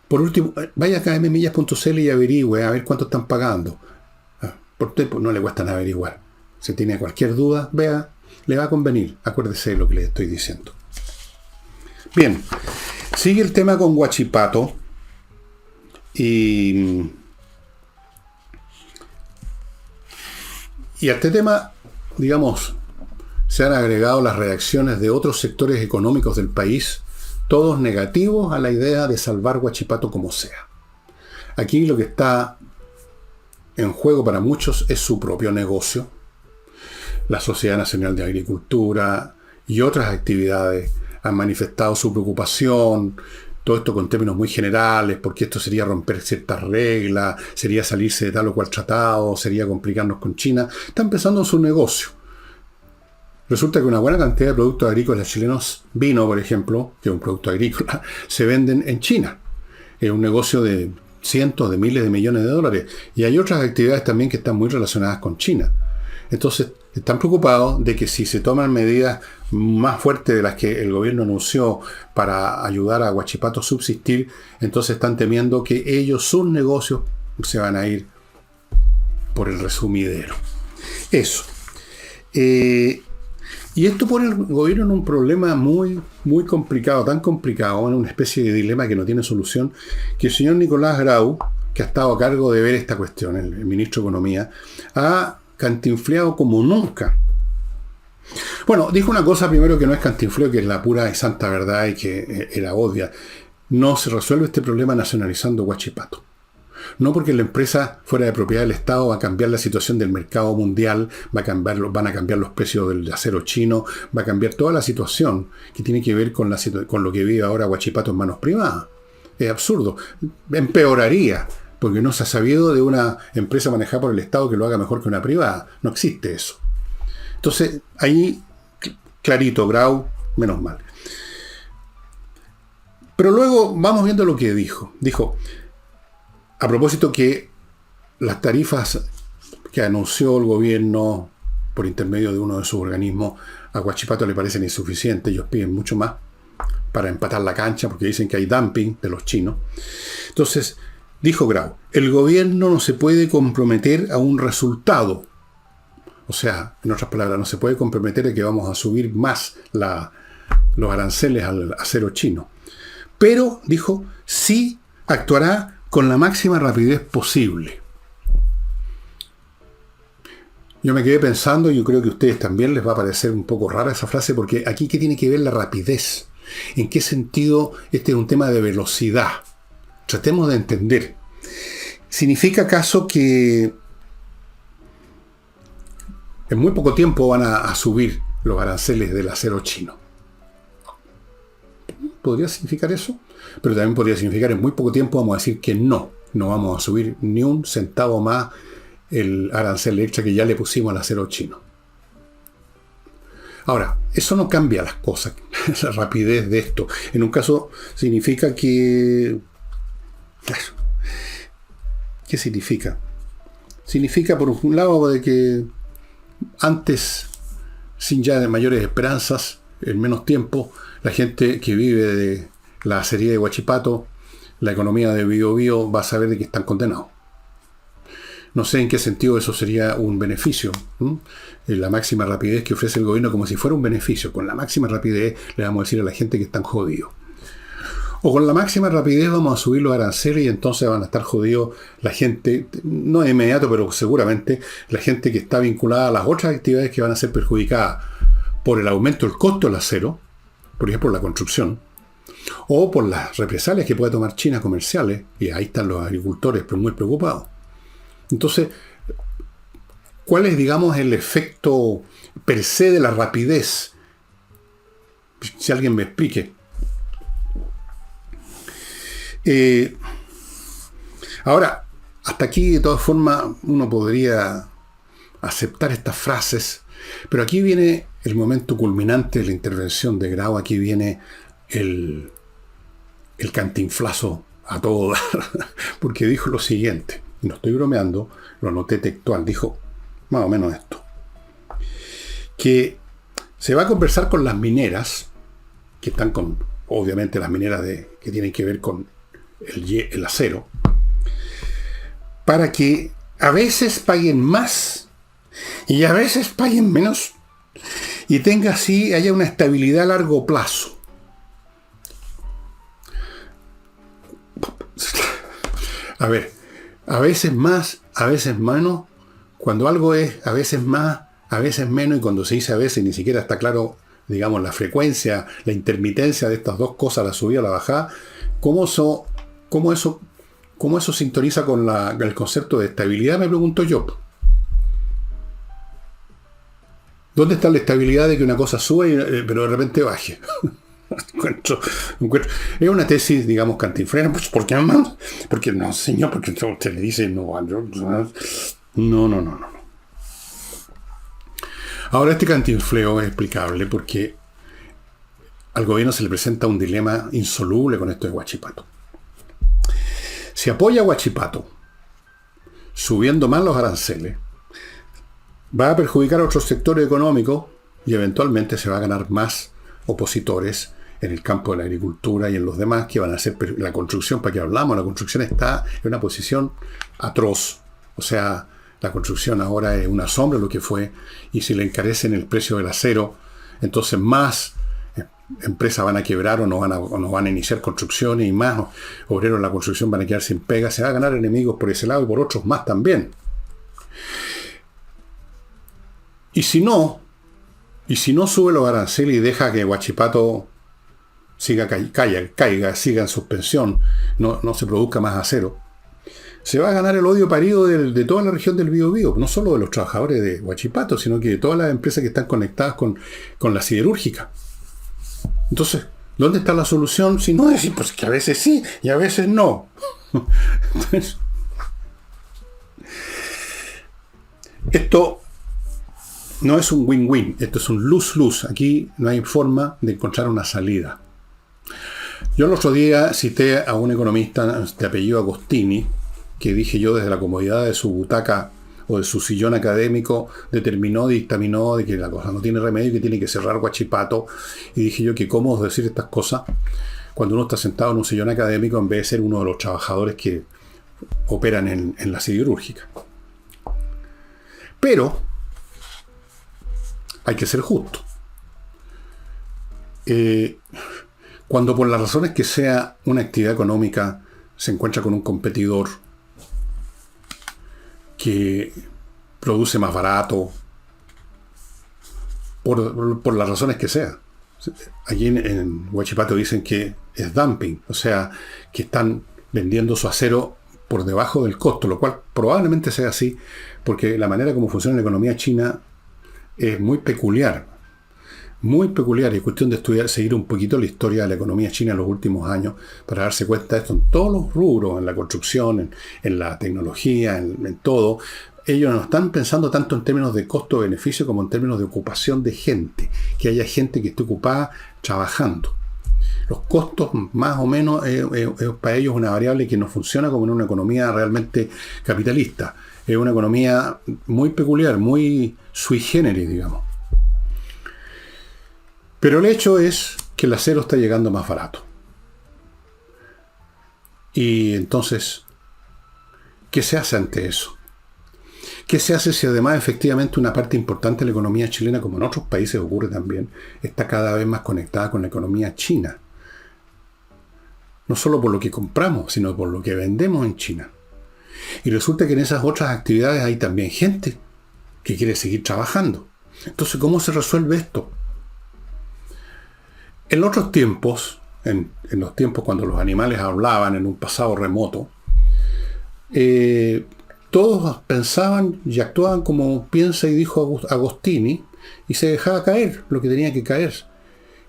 Por último, vaya a kmmillas.cl y averigüe a ver cuánto están pagando. Por usted no le cuesta nada averiguar. Si tiene cualquier duda, vea, le va a convenir. Acuérdese de lo que le estoy diciendo. Bien, sigue el tema con Huachipato y a este tema, digamos, se han agregado las reacciones de otros sectores económicos del país, todos negativos a la idea de salvar Huachipato como sea. Aquí lo que está en juego para muchos es su propio negocio. La Sociedad Nacional de Agricultura y otras actividades han manifestado su preocupación, todo esto con términos muy generales, porque esto sería romper ciertas reglas, sería salirse de tal o cual tratado, sería complicarnos con China. Están pensando en su negocio. Resulta que una buena cantidad de productos agrícolas chilenos, vino por ejemplo, que es un producto agrícola, se venden en China. Es un negocio de cientos de miles de millones de dólares. Y hay otras actividades también que están muy relacionadas con China. Entonces, están preocupados de que si se toman medidas más fuertes de las que el gobierno anunció para ayudar a Huachipato a subsistir, entonces están temiendo que ellos, sus negocios, se van a ir por el resumidero. Eso. Y esto pone al gobierno en un problema muy, muy complicado, tan complicado, en una especie de dilema que no tiene solución, que el señor Nicolás Grau, que ha estado a cargo de ver esta cuestión, el ministro de Economía, ha cantinfleado como nunca. Bueno, dijo una cosa primero que no es cantinfleo, que es la pura y santa verdad y que era obvia. No se resuelve este problema nacionalizando Huachipato. No porque la empresa fuera de propiedad del Estado va a cambiar la situación del mercado mundial, van a cambiar los precios del acero chino, va a cambiar toda la situación que tiene que ver con lo que vive ahora Huachipato en manos privadas. Es absurdo. Empeoraría, porque no se ha sabido de una empresa manejada por el Estado que lo haga mejor que una privada. No existe eso. Entonces, ahí, clarito, Grau, menos mal. Pero luego vamos viendo lo que dijo. Dijo, a propósito que las tarifas que anunció el gobierno por intermedio de uno de sus organismos, a Huachipato le parecen insuficientes, ellos piden mucho más para empatar la cancha, porque dicen que hay dumping de los chinos. Entonces, dijo Grau, el gobierno no se puede comprometer a un resultado. O sea, en otras palabras, no se puede comprometer a que vamos a subir más los aranceles al acero chino. Pero, dijo, sí actuará con la máxima rapidez posible. Yo me quedé pensando, y yo creo que a ustedes también les va a parecer un poco rara esa frase, porque aquí, ¿qué tiene que ver la rapidez? ¿En qué sentido este es un tema de velocidad? Tratemos de entender. ¿Significa acaso que en muy poco tiempo van a subir los aranceles del acero chino? ¿Podría significar eso? Pero también podría significar en muy poco tiempo vamos a decir que no vamos a subir ni un centavo más el arancel extra que ya le pusimos al acero chino. Ahora, eso no cambia las cosas, la rapidez de esto. En un caso significa que... ¿Qué significa? Significa, por un lado, de que antes, sin ya de mayores esperanzas, en menos tiempo, la gente que vive de la acería de Huachipato, la economía de Biobío, va a saber de que están condenados. No sé en qué sentido eso sería un beneficio. La máxima rapidez que ofrece el gobierno como si fuera un beneficio. Con la máxima rapidez le vamos a decir a la gente que están jodidos. O con la máxima rapidez vamos a subir los aranceles y entonces van a estar jodidos la gente, no de inmediato, pero seguramente la gente que está vinculada a las otras actividades que van a ser perjudicadas por el aumento del costo del acero, por ejemplo la construcción, o por las represalias que puede tomar China comerciales, y ahí están los agricultores pero muy preocupados. Entonces, ¿cuál es, digamos, el efecto per se de la rapidez? Si alguien me explique. Ahora, hasta aquí de todas formas uno podría aceptar estas frases, pero aquí viene el momento culminante de la intervención de Grau, aquí viene el cantinflazo a todo dar, porque dijo lo siguiente, y no estoy bromeando, lo noté textual, dijo más o menos esto, que se va a conversar con las mineras, que están con, obviamente las mineras que tienen que ver con el acero, para que a veces paguen más y a veces paguen menos y haya una estabilidad a largo plazo. A ver, a veces más, a veces menos. Cuando algo es a veces más, a veces menos, y cuando se dice a veces ni siquiera está claro, digamos, la frecuencia, la intermitencia de estas dos cosas, la subida o la bajada, ¿cómo eso sintoniza con el concepto de estabilidad? Me pregunto yo. ¿Dónde está la estabilidad de que una cosa sube pero de repente baje? encuentro, es una tesis, digamos, cantinflera. Pues, ¿por qué más? Porque no, señor, porque usted le dice no. Ahora, este cantinfleo es explicable porque al gobierno se le presenta un dilema insoluble con esto de Huachipato. Si apoya a Huachipato subiendo más los aranceles, va a perjudicar a otros sectores económicos y eventualmente se va a ganar más opositores en el campo de la agricultura y en los demás que van a hacer la construcción. ¿Para qué hablamos? La construcción está en una posición atroz. O sea, la construcción ahora es una sombra de lo que fue, y si le encarecen el precio del acero, entonces más empresas van a quebrar o no van a iniciar construcciones, y más obreros en la construcción van a quedar sin pega. Se va a ganar enemigos por ese lado y por otros más también. Y si no sube los aranceles y deja que Huachipato caiga, siga en suspensión, no se produzca más acero, se va a ganar el odio parido de toda la región del Biobío, no solo de los trabajadores de Huachipato, sino que de todas las empresas que están conectadas con la siderúrgica. Entonces, ¿dónde está la solución? Si no decir, pues que a veces sí y a veces no. Entonces, esto no es un win-win, esto es un lose-lose. Aquí no hay forma de encontrar una salida. Yo el otro día cité a un economista de apellido Agostini, que dije yo desde la comodidad de su butaca o de su sillón académico, dictaminó de que la cosa no tiene remedio y que tiene que cerrar Huachipato. Y dije yo que cómo decir estas cosas cuando uno está sentado en un sillón académico en vez de ser uno de los trabajadores que operan en la siderúrgica. Pero hay que ser justo. Cuando por las razones que sea una actividad económica se encuentra con un competidor que produce más barato, por las razones que sea. Allí en Huachipato dicen que es dumping, o sea, que están vendiendo su acero por debajo del costo, lo cual probablemente sea así, porque la manera como funciona la economía china es muy peculiar, y es cuestión de seguir un poquito la historia de la economía china en los últimos años para darse cuenta de esto en todos los rubros, en la construcción, en la tecnología, en todo. Ellos no están pensando tanto en términos de costo-beneficio como en términos de ocupación de gente, que haya gente que esté ocupada trabajando. Los costos, más o menos, para ellos una variable que no funciona como en una economía realmente capitalista. Es una economía muy peculiar, muy sui generis, digamos. Pero el hecho es que el acero está llegando más barato. Y entonces, ¿qué se hace ante eso? ¿Qué se hace si además efectivamente una parte importante de la economía chilena, como en otros países ocurre también, está cada vez más conectada con la economía china? No solo por lo que compramos, sino por lo que vendemos en China. Y resulta que en esas otras actividades hay también gente que quiere seguir trabajando. Entonces, ¿cómo se resuelve esto? En otros tiempos, en los tiempos cuando los animales hablaban en un pasado remoto, todos pensaban y actuaban como piensa y dijo Agostini, y se dejaba caer lo que tenía que caer.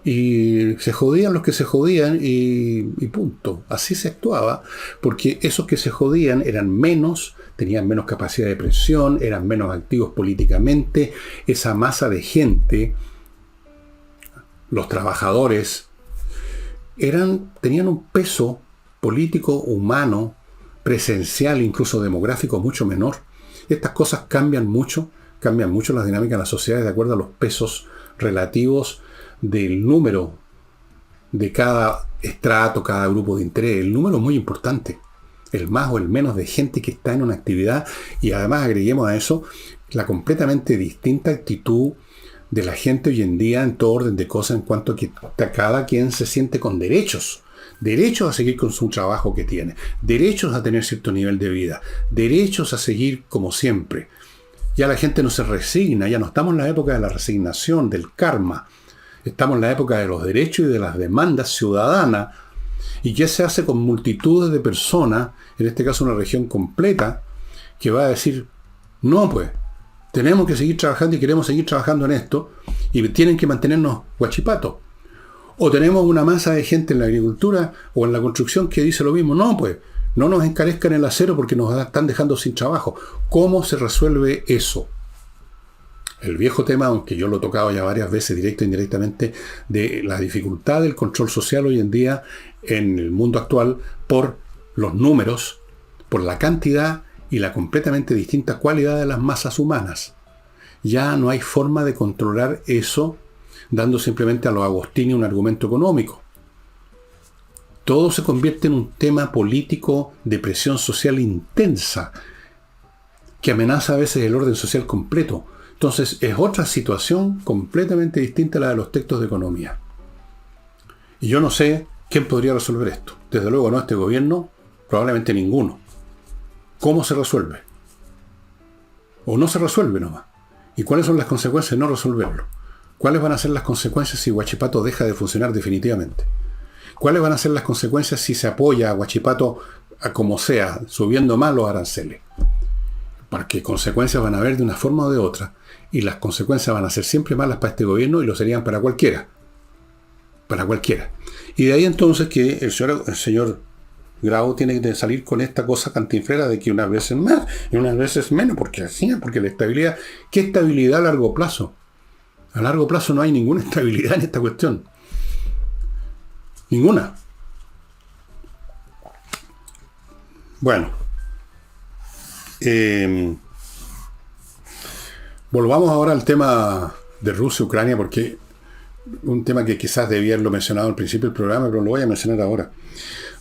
Y se jodían los que se jodían y punto. Así se actuaba, porque esos que se jodían eran menos, tenían menos capacidad de presión, eran menos activos políticamente. Esa masa de gente, los trabajadores, tenían un peso político, humano, presencial, incluso demográfico, mucho menor. Estas cosas cambian mucho las dinámicas de las sociedades de acuerdo a los pesos relativos del número de cada estrato, cada grupo de interés. El número es muy importante, el más o el menos de gente que está en una actividad, y además agreguemos a eso la completamente distinta actitud de la gente hoy en día en todo orden de cosas en cuanto a que cada quien se siente con derechos. derechos a seguir con su trabajo que tiene, derechos a tener cierto nivel de vida, derechos a seguir como siempre. Ya la gente no se resigna, ya no estamos en la época de la resignación, del karma. Estamos en la época de los derechos y de las demandas ciudadanas. ¿Y qué se hace con multitudes de personas, en este caso una región completa, que va a decir, no pues, tenemos que seguir trabajando y queremos seguir trabajando en esto, y tienen que mantenernos guachipatos? O tenemos una masa de gente en la agricultura o en la construcción que dice lo mismo, no pues, no nos encarezcan el acero porque nos están dejando sin trabajo. ¿Cómo se resuelve eso? El viejo tema, aunque yo lo he tocado ya varias veces, directo e indirectamente, de la dificultad del control social hoy en día en el mundo actual por los números, por la cantidad y la completamente distinta cualidad de las masas humanas. Ya no hay forma de controlar eso dando simplemente a los Agostini un argumento económico. Todo se convierte en un tema político de presión social intensa que amenaza a veces el orden social completo. Entonces es otra situación completamente distinta a la de los textos de economía. Y yo no sé quién podría resolver esto. Desde luego no este gobierno, probablemente ninguno. ¿Cómo se resuelve? ¿O no se resuelve nomás? ¿Y cuáles son las consecuencias de no resolverlo? ¿Cuáles van a ser las consecuencias si Huachipato deja de funcionar definitivamente? ¿Cuáles van a ser las consecuencias si se apoya a Huachipato a como sea, subiendo más los aranceles? Porque consecuencias van a haber de una forma o de otra. Y las consecuencias van a ser siempre malas para este gobierno y lo serían para cualquiera. Para cualquiera. Y de ahí entonces que el señor Grau tiene que salir con esta cosa cantinflera de que unas veces más y unas veces menos. Porque así, porque la estabilidad... ¿Qué estabilidad a largo plazo? A largo plazo no hay ninguna estabilidad en esta cuestión. Ninguna. Bueno. Volvamos ahora al tema de Rusia-Ucrania, porque un tema que quizás debía haberlo mencionado al principio del programa, pero lo voy a mencionar ahora.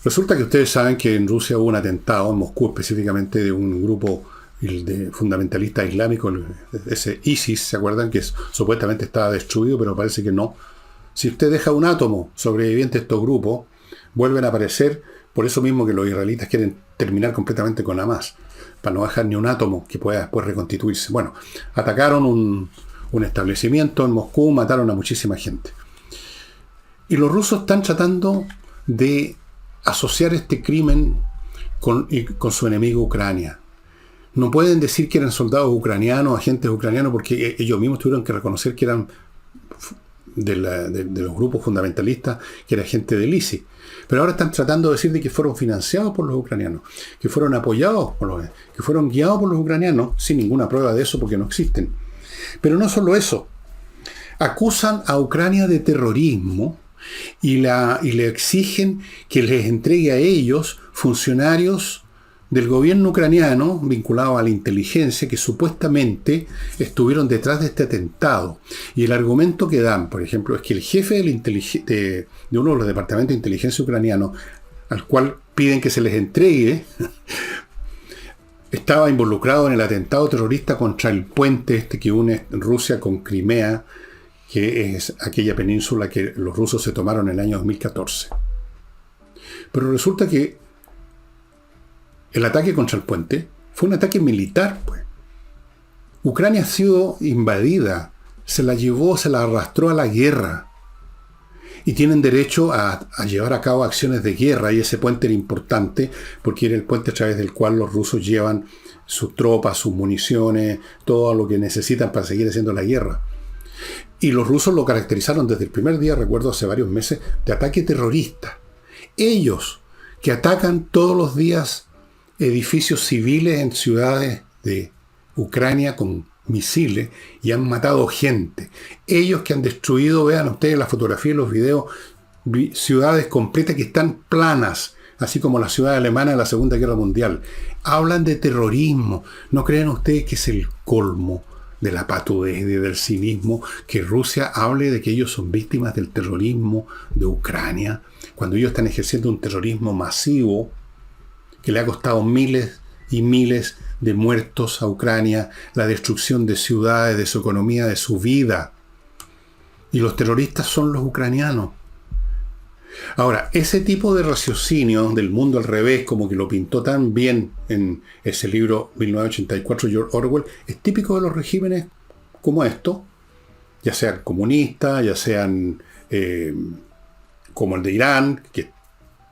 Resulta que ustedes saben que en Rusia hubo un atentado, en Moscú específicamente, de un grupo de fundamentalistas islámicos, ese ISIS, ¿se acuerdan? Que supuestamente estaba destruido, pero parece que no. Si usted deja un átomo sobreviviente a estos grupos, vuelven a aparecer, por eso mismo que los israelitas quieren terminar completamente con Hamas, para no dejar ni un átomo que pueda después reconstituirse. Bueno, atacaron un establecimiento en Moscú, mataron a muchísima gente. Y los rusos están tratando de asociar este crimen con su enemigo Ucrania. No pueden decir que eran soldados ucranianos, agentes ucranianos, porque ellos mismos tuvieron que reconocer que eran de los grupos fundamentalistas, que era gente del ISIS. Pero ahora están tratando de decir de que fueron financiados por los ucranianos, que fueron apoyados que fueron guiados por los ucranianos, sin ninguna prueba de eso porque no existen. Pero no solo eso. Acusan a Ucrania de terrorismo y le exigen que les entregue a ellos funcionarios del gobierno ucraniano vinculados a la inteligencia que supuestamente estuvieron detrás de este atentado. Y el argumento que dan, por ejemplo, es que el jefe de uno de los departamentos de inteligencia ucraniano, al cual piden que se les entregue, estaba involucrado en el atentado terrorista contra el puente este que une Rusia con Crimea, que es aquella península que los rusos se tomaron en el año 2014. Pero resulta que el ataque contra el puente fue un ataque militar, pues. Ucrania ha sido invadida, se la llevó, se la arrastró a la guerra. Y tienen derecho a llevar a cabo acciones de guerra, y ese puente era importante porque era el puente a través del cual los rusos llevan sus tropas, sus municiones, todo lo que necesitan para seguir haciendo la guerra. Y los rusos lo caracterizaron desde el primer día, recuerdo hace varios meses, de ataque terrorista. Ellos, que atacan todos los días edificios civiles en ciudades de Ucrania con misiles y han matado gente. Ellos que han destruido, vean ustedes la fotografía y los videos, ciudades completas que están planas, así como la ciudad alemana de la Segunda Guerra Mundial. Hablan de terrorismo. ¿No creen ustedes que es el colmo de la patudez y del cinismo que Rusia hable de que ellos son víctimas del terrorismo de Ucrania, cuando ellos están ejerciendo un terrorismo masivo que le ha costado miles y miles de muertos a Ucrania, la destrucción de ciudades, de su economía, de su vida? Y los terroristas son los ucranianos. Ahora, ese tipo de raciocinio del mundo al revés, como que lo pintó tan bien en ese libro 1984, George Orwell, es típico de los regímenes como estos, ya sean comunistas, ya sean como el de Irán, que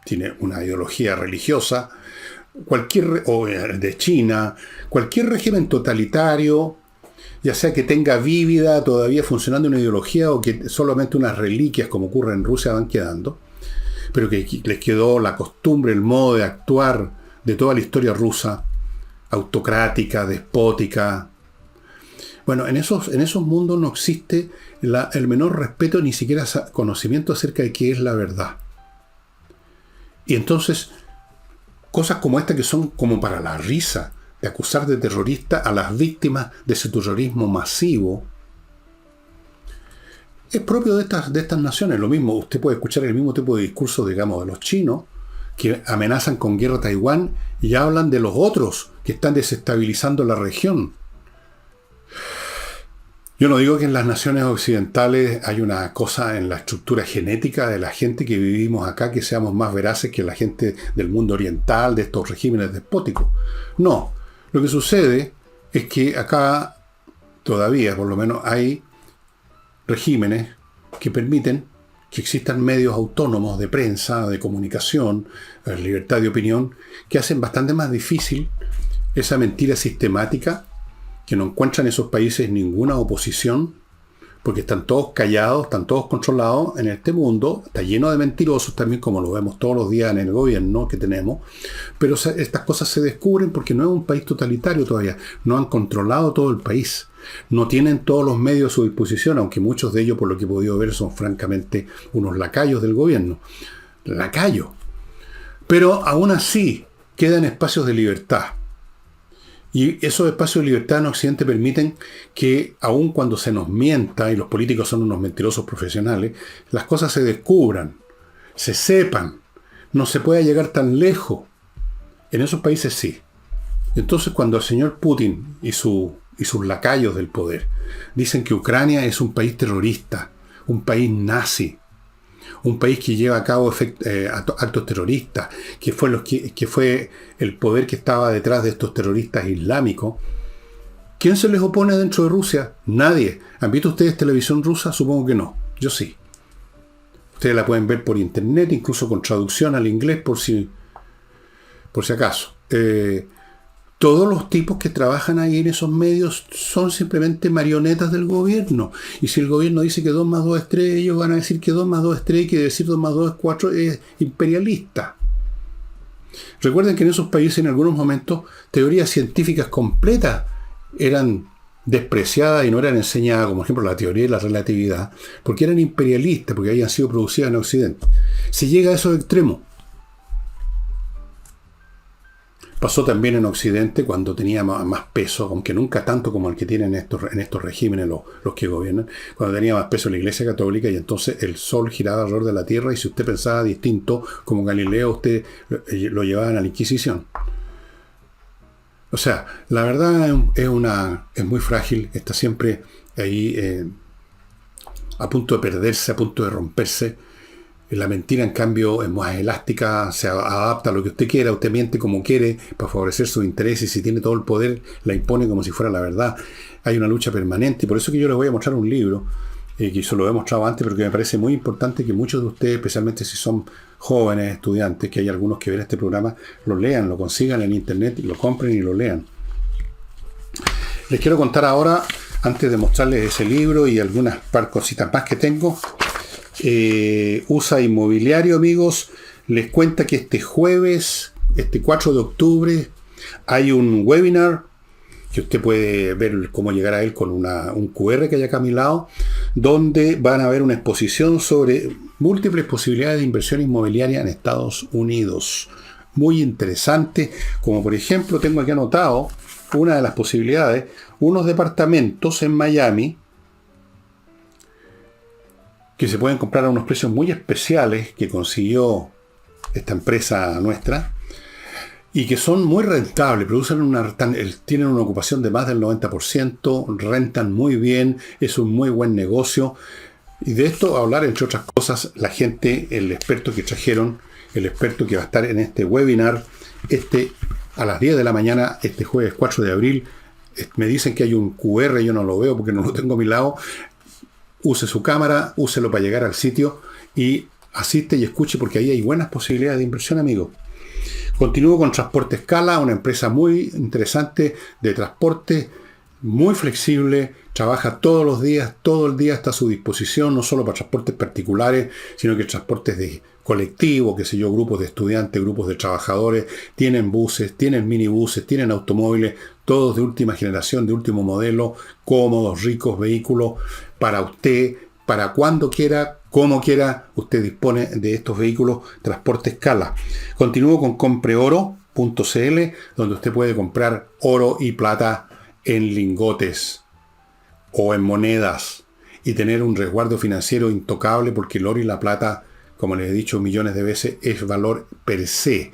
tiene una ideología religiosa, o de China, cualquier régimen totalitario, ya sea que tenga vívida todavía funcionando una ideología o que solamente unas reliquias, como ocurre en Rusia, van quedando, pero que les quedó la costumbre, el modo de actuar de toda la historia rusa, autocrática, despótica. Bueno, en esos mundos no existe el menor respeto, ni siquiera conocimiento acerca de qué es la verdad. Y entonces, cosas como esta que son como para la risa, de acusar de terrorista a las víctimas de ese terrorismo masivo, es propio de estas naciones. Lo mismo, usted puede escuchar el mismo tipo de discurso, digamos, de los chinos, que amenazan con guerra a Taiwán y hablan de los otros que están desestabilizando la región. Yo no digo que en las naciones occidentales hay una cosa en la estructura genética de la gente que vivimos acá, que seamos más veraces que la gente del mundo oriental, de estos regímenes despóticos. No, lo que sucede es que acá todavía, por lo menos, hay regímenes que permiten que existan medios autónomos de prensa, de comunicación, libertad de opinión, que hacen bastante más difícil esa mentira sistemática, que no encuentran en esos países ninguna oposición, porque están todos callados, están todos controlados en este mundo, está lleno de mentirosos también, como lo vemos todos los días en el gobierno que tenemos, pero estas cosas se descubren porque no es un país totalitario todavía, no han controlado todo el país, no tienen todos los medios a su disposición, aunque muchos de ellos, por lo que he podido ver, son francamente unos lacayos del gobierno, lacayos, pero aún así quedan espacios de libertad. Y esos espacios de libertad en Occidente permiten que, aun cuando se nos mienta, y los políticos son unos mentirosos profesionales, las cosas se descubran, se sepan, no se pueda llegar tan lejos. En esos países sí. Entonces, cuando el señor Putin y sus lacayos del poder dicen que Ucrania es un país terrorista, un país nazi, un país que lleva a cabo actos terroristas, que fue el poder que estaba detrás de estos terroristas islámicos. ¿Quién se les opone dentro de Rusia? Nadie. ¿Han visto ustedes televisión rusa? Supongo que no. Yo sí. Ustedes la pueden ver por internet, incluso con traducción al inglés, por si acaso. Todos los tipos que trabajan ahí en esos medios son simplemente marionetas del gobierno. Y si el gobierno dice que 2 más 2 es 3, ellos van a decir que 2 más 2 es 3 y que decir 2 más 2 es 4 es imperialista. Recuerden que en esos países en algunos momentos teorías científicas completas eran despreciadas y no eran enseñadas, como por ejemplo la teoría de la relatividad, porque eran imperialistas, porque habían sido producidas en Occidente. Se llega a esos extremos. Pasó también en Occidente cuando tenía más peso, aunque nunca tanto como el que tienen en estos regímenes los que gobiernan, cuando tenía más peso la Iglesia Católica y entonces el sol giraba alrededor de la Tierra y si usted pensaba distinto, como Galileo, usted lo llevaban a la Inquisición. O sea, la verdad es muy frágil, está siempre ahí a punto de perderse, a punto de romperse. La mentira, en cambio, es más elástica, se adapta a lo que usted quiera, usted miente como quiere para favorecer sus intereses y si tiene todo el poder, la impone como si fuera la verdad. Hay una lucha permanente y por eso que yo les voy a mostrar un libro, que se lo he mostrado antes, pero que me parece muy importante que muchos de ustedes, especialmente si son jóvenes, estudiantes, que hay algunos que ven este programa, lo lean, lo consigan en internet, lo compren y lo lean. Les quiero contar ahora, antes de mostrarles ese libro y algunas cositas más que tengo, USA Inmobiliario, amigos, les cuenta que este jueves, este 4 de octubre, hay un webinar que usted puede ver cómo llegar a él con un QR que hay acá a mi lado, donde van a ver una exposición sobre múltiples posibilidades de inversión inmobiliaria en Estados Unidos. Muy interesante, como por ejemplo, tengo aquí anotado una de las posibilidades, unos departamentos en Miami, que se pueden comprar a unos precios muy especiales que consiguió esta empresa nuestra y que son muy rentables, tienen una ocupación de más del 90%, rentan muy bien, es un muy buen negocio. Y de esto a hablar, entre otras cosas, la gente, el experto que trajeron, el experto que va a estar en este webinar, a las 10 de la mañana, este jueves 4 de abril. Me dicen que hay un QR, yo no lo veo porque no lo tengo a mi lado. Use su cámara, úselo para llegar al sitio y asiste y escuche, porque ahí hay buenas posibilidades de inversión, amigo. Continúo con Transporte Scala, una empresa muy interesante de transporte, muy flexible, trabaja todos los días, todo el día está a su disposición, no solo para transportes particulares, sino que transportes de colectivo, qué sé yo, grupos de estudiantes, grupos de trabajadores, tienen buses, tienen minibuses, tienen automóviles, todos de última generación, de último modelo, cómodos, ricos vehículos, para usted, para cuando quiera, como quiera, usted dispone de estos vehículos. Transporte Scala. Continúo con compreoro.cl, donde usted puede comprar oro y plata en lingotes o en monedas y tener un resguardo financiero intocable, porque el oro y la plata, como les he dicho millones de veces, es valor per se.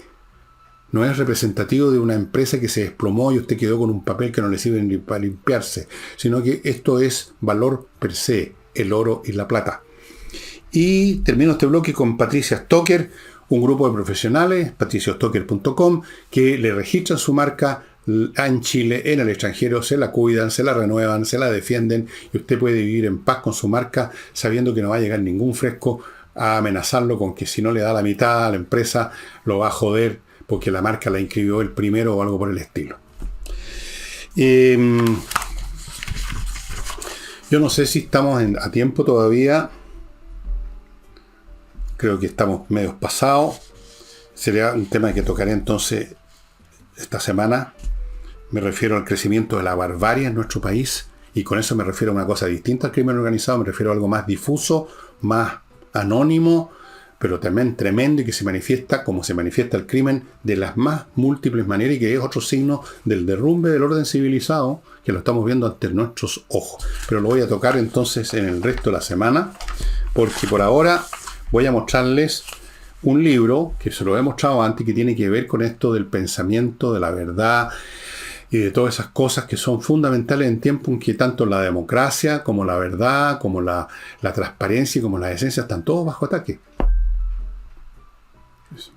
No es representativo de una empresa que se desplomó y usted quedó con un papel que no le sirve ni para limpiarse, sino que esto es valor per se, el oro y la plata. Y termino este bloque con Patricia Stocker, un grupo de profesionales, patriciostocker.com, que le registran su marca en Chile, en el extranjero, se la cuidan, se la renuevan, se la defienden, y usted puede vivir en paz con su marca, sabiendo que no va a llegar ningún fresco a amenazarlo con que si no le da la mitad a la empresa, lo va a joder porque la marca la inscribió el primero o algo por el estilo. Yo no sé si estamos a tiempo todavía. Creo que estamos medio pasados. Sería un tema que tocaré entonces esta semana. Me refiero al crecimiento de la barbarie en nuestro país, y con eso me refiero a una cosa distinta al crimen organizado. Me refiero a algo más difuso, más anónimo, pero también tremendo, y que se manifiesta como se manifiesta el crimen de las más múltiples maneras, y que es otro signo del derrumbe del orden civilizado que lo estamos viendo ante nuestros ojos. Pero lo voy a tocar entonces en el resto de la semana, porque por ahora voy a mostrarles un libro que se lo he mostrado antes, que tiene que ver con esto del pensamiento, de la verdad y de todas esas cosas que son fundamentales en tiempo en que tanto la democracia como la verdad, como la transparencia y como la decencia están todos bajo ataque.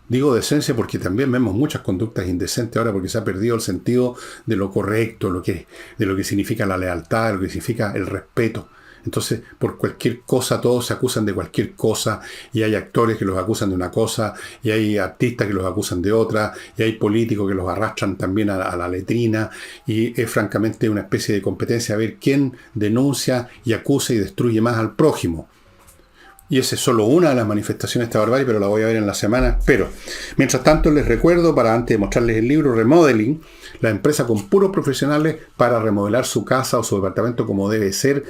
Digo decencia porque también vemos muchas conductas indecentes ahora, porque se ha perdido el sentido de lo correcto, de lo que significa la lealtad, de lo que significa el respeto. Entonces, por cualquier cosa, todos se acusan de cualquier cosa, y hay actores que los acusan de una cosa, y hay artistas que los acusan de otra, y hay políticos que los arrastran también a la letrina, y es francamente una especie de competencia a ver quién denuncia y acusa y destruye más al prójimo. Y esa es solo una de las manifestaciones de esta barbarie, pero la voy a ver en la semana, espero. Mientras tanto, les recuerdo, para antes de mostrarles el libro, Remodeling, la empresa con puros profesionales para remodelar su casa o su departamento como debe ser,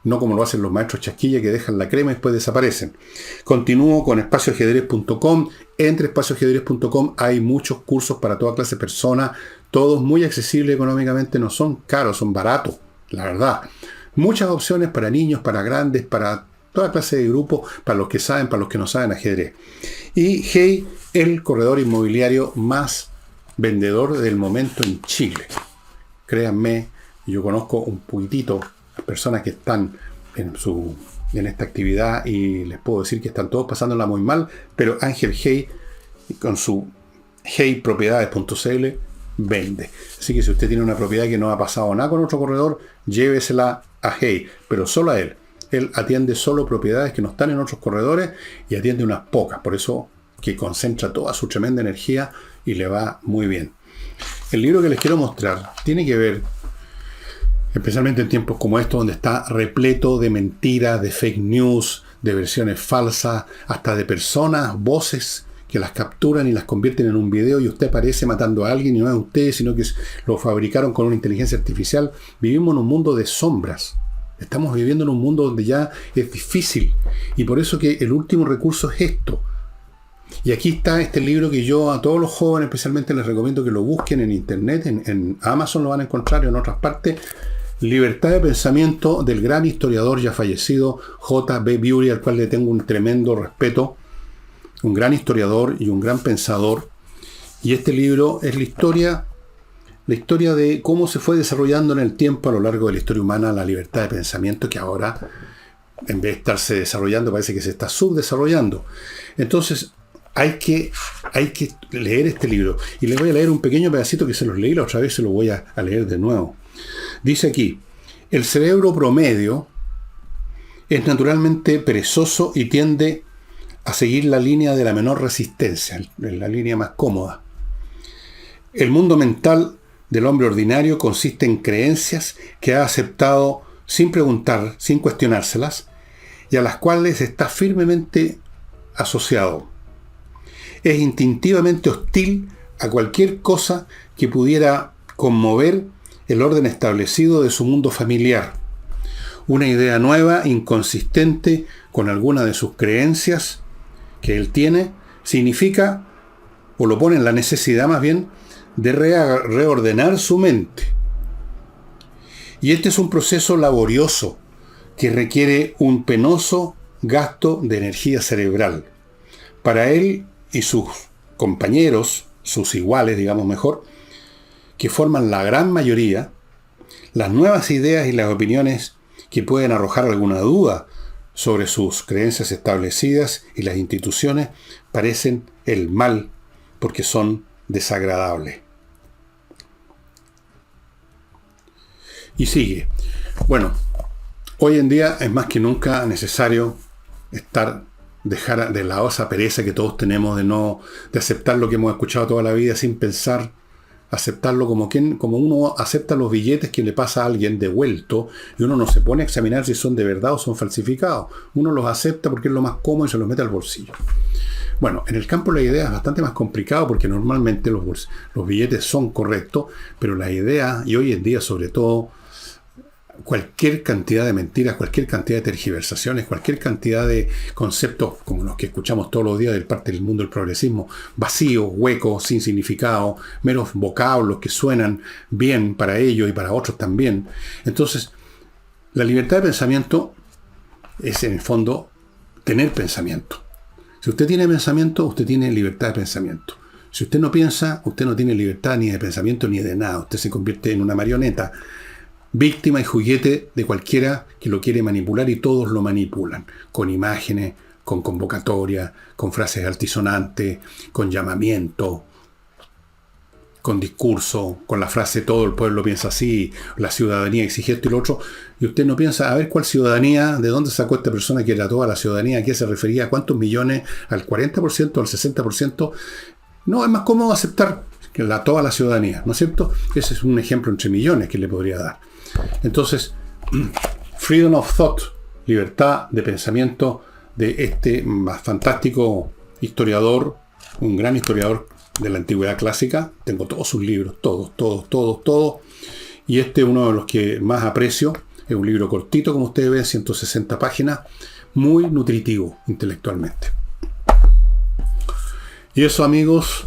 no como lo hacen los maestros chasquilla que dejan la crema y después desaparecen. Continúo con espacioajedrez.com. Entre espacioajedrez.com hay muchos cursos para toda clase de personas, todos muy accesibles económicamente, no son caros, son baratos, la verdad. Muchas opciones para niños, para grandes, para toda clase de grupos, para los que saben, para los que no saben ajedrez. Y Hey, el corredor inmobiliario más vendedor del momento en Chile. Créanme, yo conozco un poquitito personas que están en esta actividad, y les puedo decir que están todos pasándola muy mal, pero Ángel Hey, con su heypropiedades.cl, vende. Así que si usted tiene una propiedad que no ha pasado nada con otro corredor, llévesela a Hey, pero solo a él. Él atiende solo propiedades que no están en otros corredores, y atiende unas pocas, por eso que concentra toda su tremenda energía y le va muy bien. El libro que les quiero mostrar tiene que ver, especialmente en tiempos como estos, donde está repleto de mentiras, de fake news, de versiones falsas, hasta de personas, voces que las capturan y las convierten en un video, y usted aparece matando a alguien, y no es usted, sino que lo fabricaron con una inteligencia artificial. Vivimos en un mundo de sombras. Estamos viviendo en un mundo donde ya es difícil, y por eso que el último recurso es esto. Y aquí está este libro que yo a todos los jóvenes especialmente les recomiendo que lo busquen en internet, en Amazon lo van a encontrar, y en otras partes. Libertad de pensamiento, del gran historiador ya fallecido J.B. Bury, al cual le tengo un tremendo respeto, un gran historiador y un gran pensador. Y este libro es la historia de cómo se fue desarrollando en el tiempo, a lo largo de la historia humana, la libertad de pensamiento, que ahora en vez de estarse desarrollando, parece que se está subdesarrollando. Entonces, hay que leer este libro. Y les voy a leer un pequeño pedacito que se los leí la otra vez, se lo voy a leer de nuevo. Dice aquí: el cerebro promedio es naturalmente perezoso y tiende a seguir la línea de la menor resistencia, la línea más cómoda. El mundo mental del hombre ordinario consiste en creencias que ha aceptado sin preguntar, sin cuestionárselas, y a las cuales está firmemente asociado. Es instintivamente hostil a cualquier cosa que pudiera conmover el orden establecido de su mundo familiar. Una idea nueva, inconsistente con alguna de sus creencias que él tiene, significa, o lo pone en la necesidad más bien, de reordenar su mente. Y este es un proceso laborioso que requiere un penoso gasto de energía cerebral. Para él y sus compañeros, sus iguales, digamos mejor, que forman la gran mayoría, las nuevas ideas y las opiniones que pueden arrojar alguna duda sobre sus creencias establecidas y las instituciones parecen el mal porque son desagradables. Y sigue. Bueno, hoy en día es más que nunca necesario dejar de lado esa pereza que todos tenemos de aceptar lo que hemos escuchado toda la vida sin pensar, aceptarlo como uno acepta los billetes que le pasa a alguien devuelto, y uno no se pone a examinar si son de verdad o son falsificados. Uno los acepta porque es lo más cómodo y se los mete al bolsillo. Bueno, en el campo la idea es bastante más complicado porque normalmente los billetes son correctos, pero la idea, y hoy en día sobre todo, cualquier cantidad de mentiras, cualquier cantidad de tergiversaciones, cualquier cantidad de conceptos como los que escuchamos todos los días de parte del mundo del progresismo, vacíos, huecos, sin significado, meros vocablos que suenan bien para ellos y para otros también. Entonces, la libertad de pensamiento es en el fondo tener pensamiento. Si usted tiene pensamiento, usted tiene libertad de pensamiento. Si usted no piensa, usted no tiene libertad ni de pensamiento ni de nada. Usted se convierte en una marioneta, víctima y juguete de cualquiera que lo quiere manipular, y todos lo manipulan, con imágenes, con convocatoria, con frases altisonantes, con llamamiento, con discurso, con la frase todo el pueblo piensa así, la ciudadanía exige esto y lo otro, y usted no piensa, a ver cuál ciudadanía, de dónde sacó esta persona que era toda la ciudadanía, a qué se refería, a cuántos millones, al 40%, al 60%. No, es más cómodo aceptar que toda la ciudadanía, ¿no es cierto? Ese es un ejemplo entre millones que le podría dar. Entonces, freedom of thought, libertad de pensamiento de este fantástico historiador, un gran historiador de la antigüedad clásica. Tengo todos sus libros, todos. Y este es uno de los que más aprecio. Es un libro cortito, como ustedes ven, 160 páginas, muy nutritivo intelectualmente. Y eso, amigos,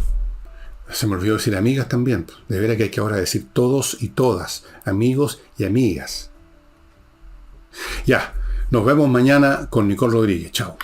se me olvidó decir amigas también. De veras que hay que ahora decir todos y todas, amigos y amigas. Ya, nos vemos mañana con Nicole Rodríguez. Chao.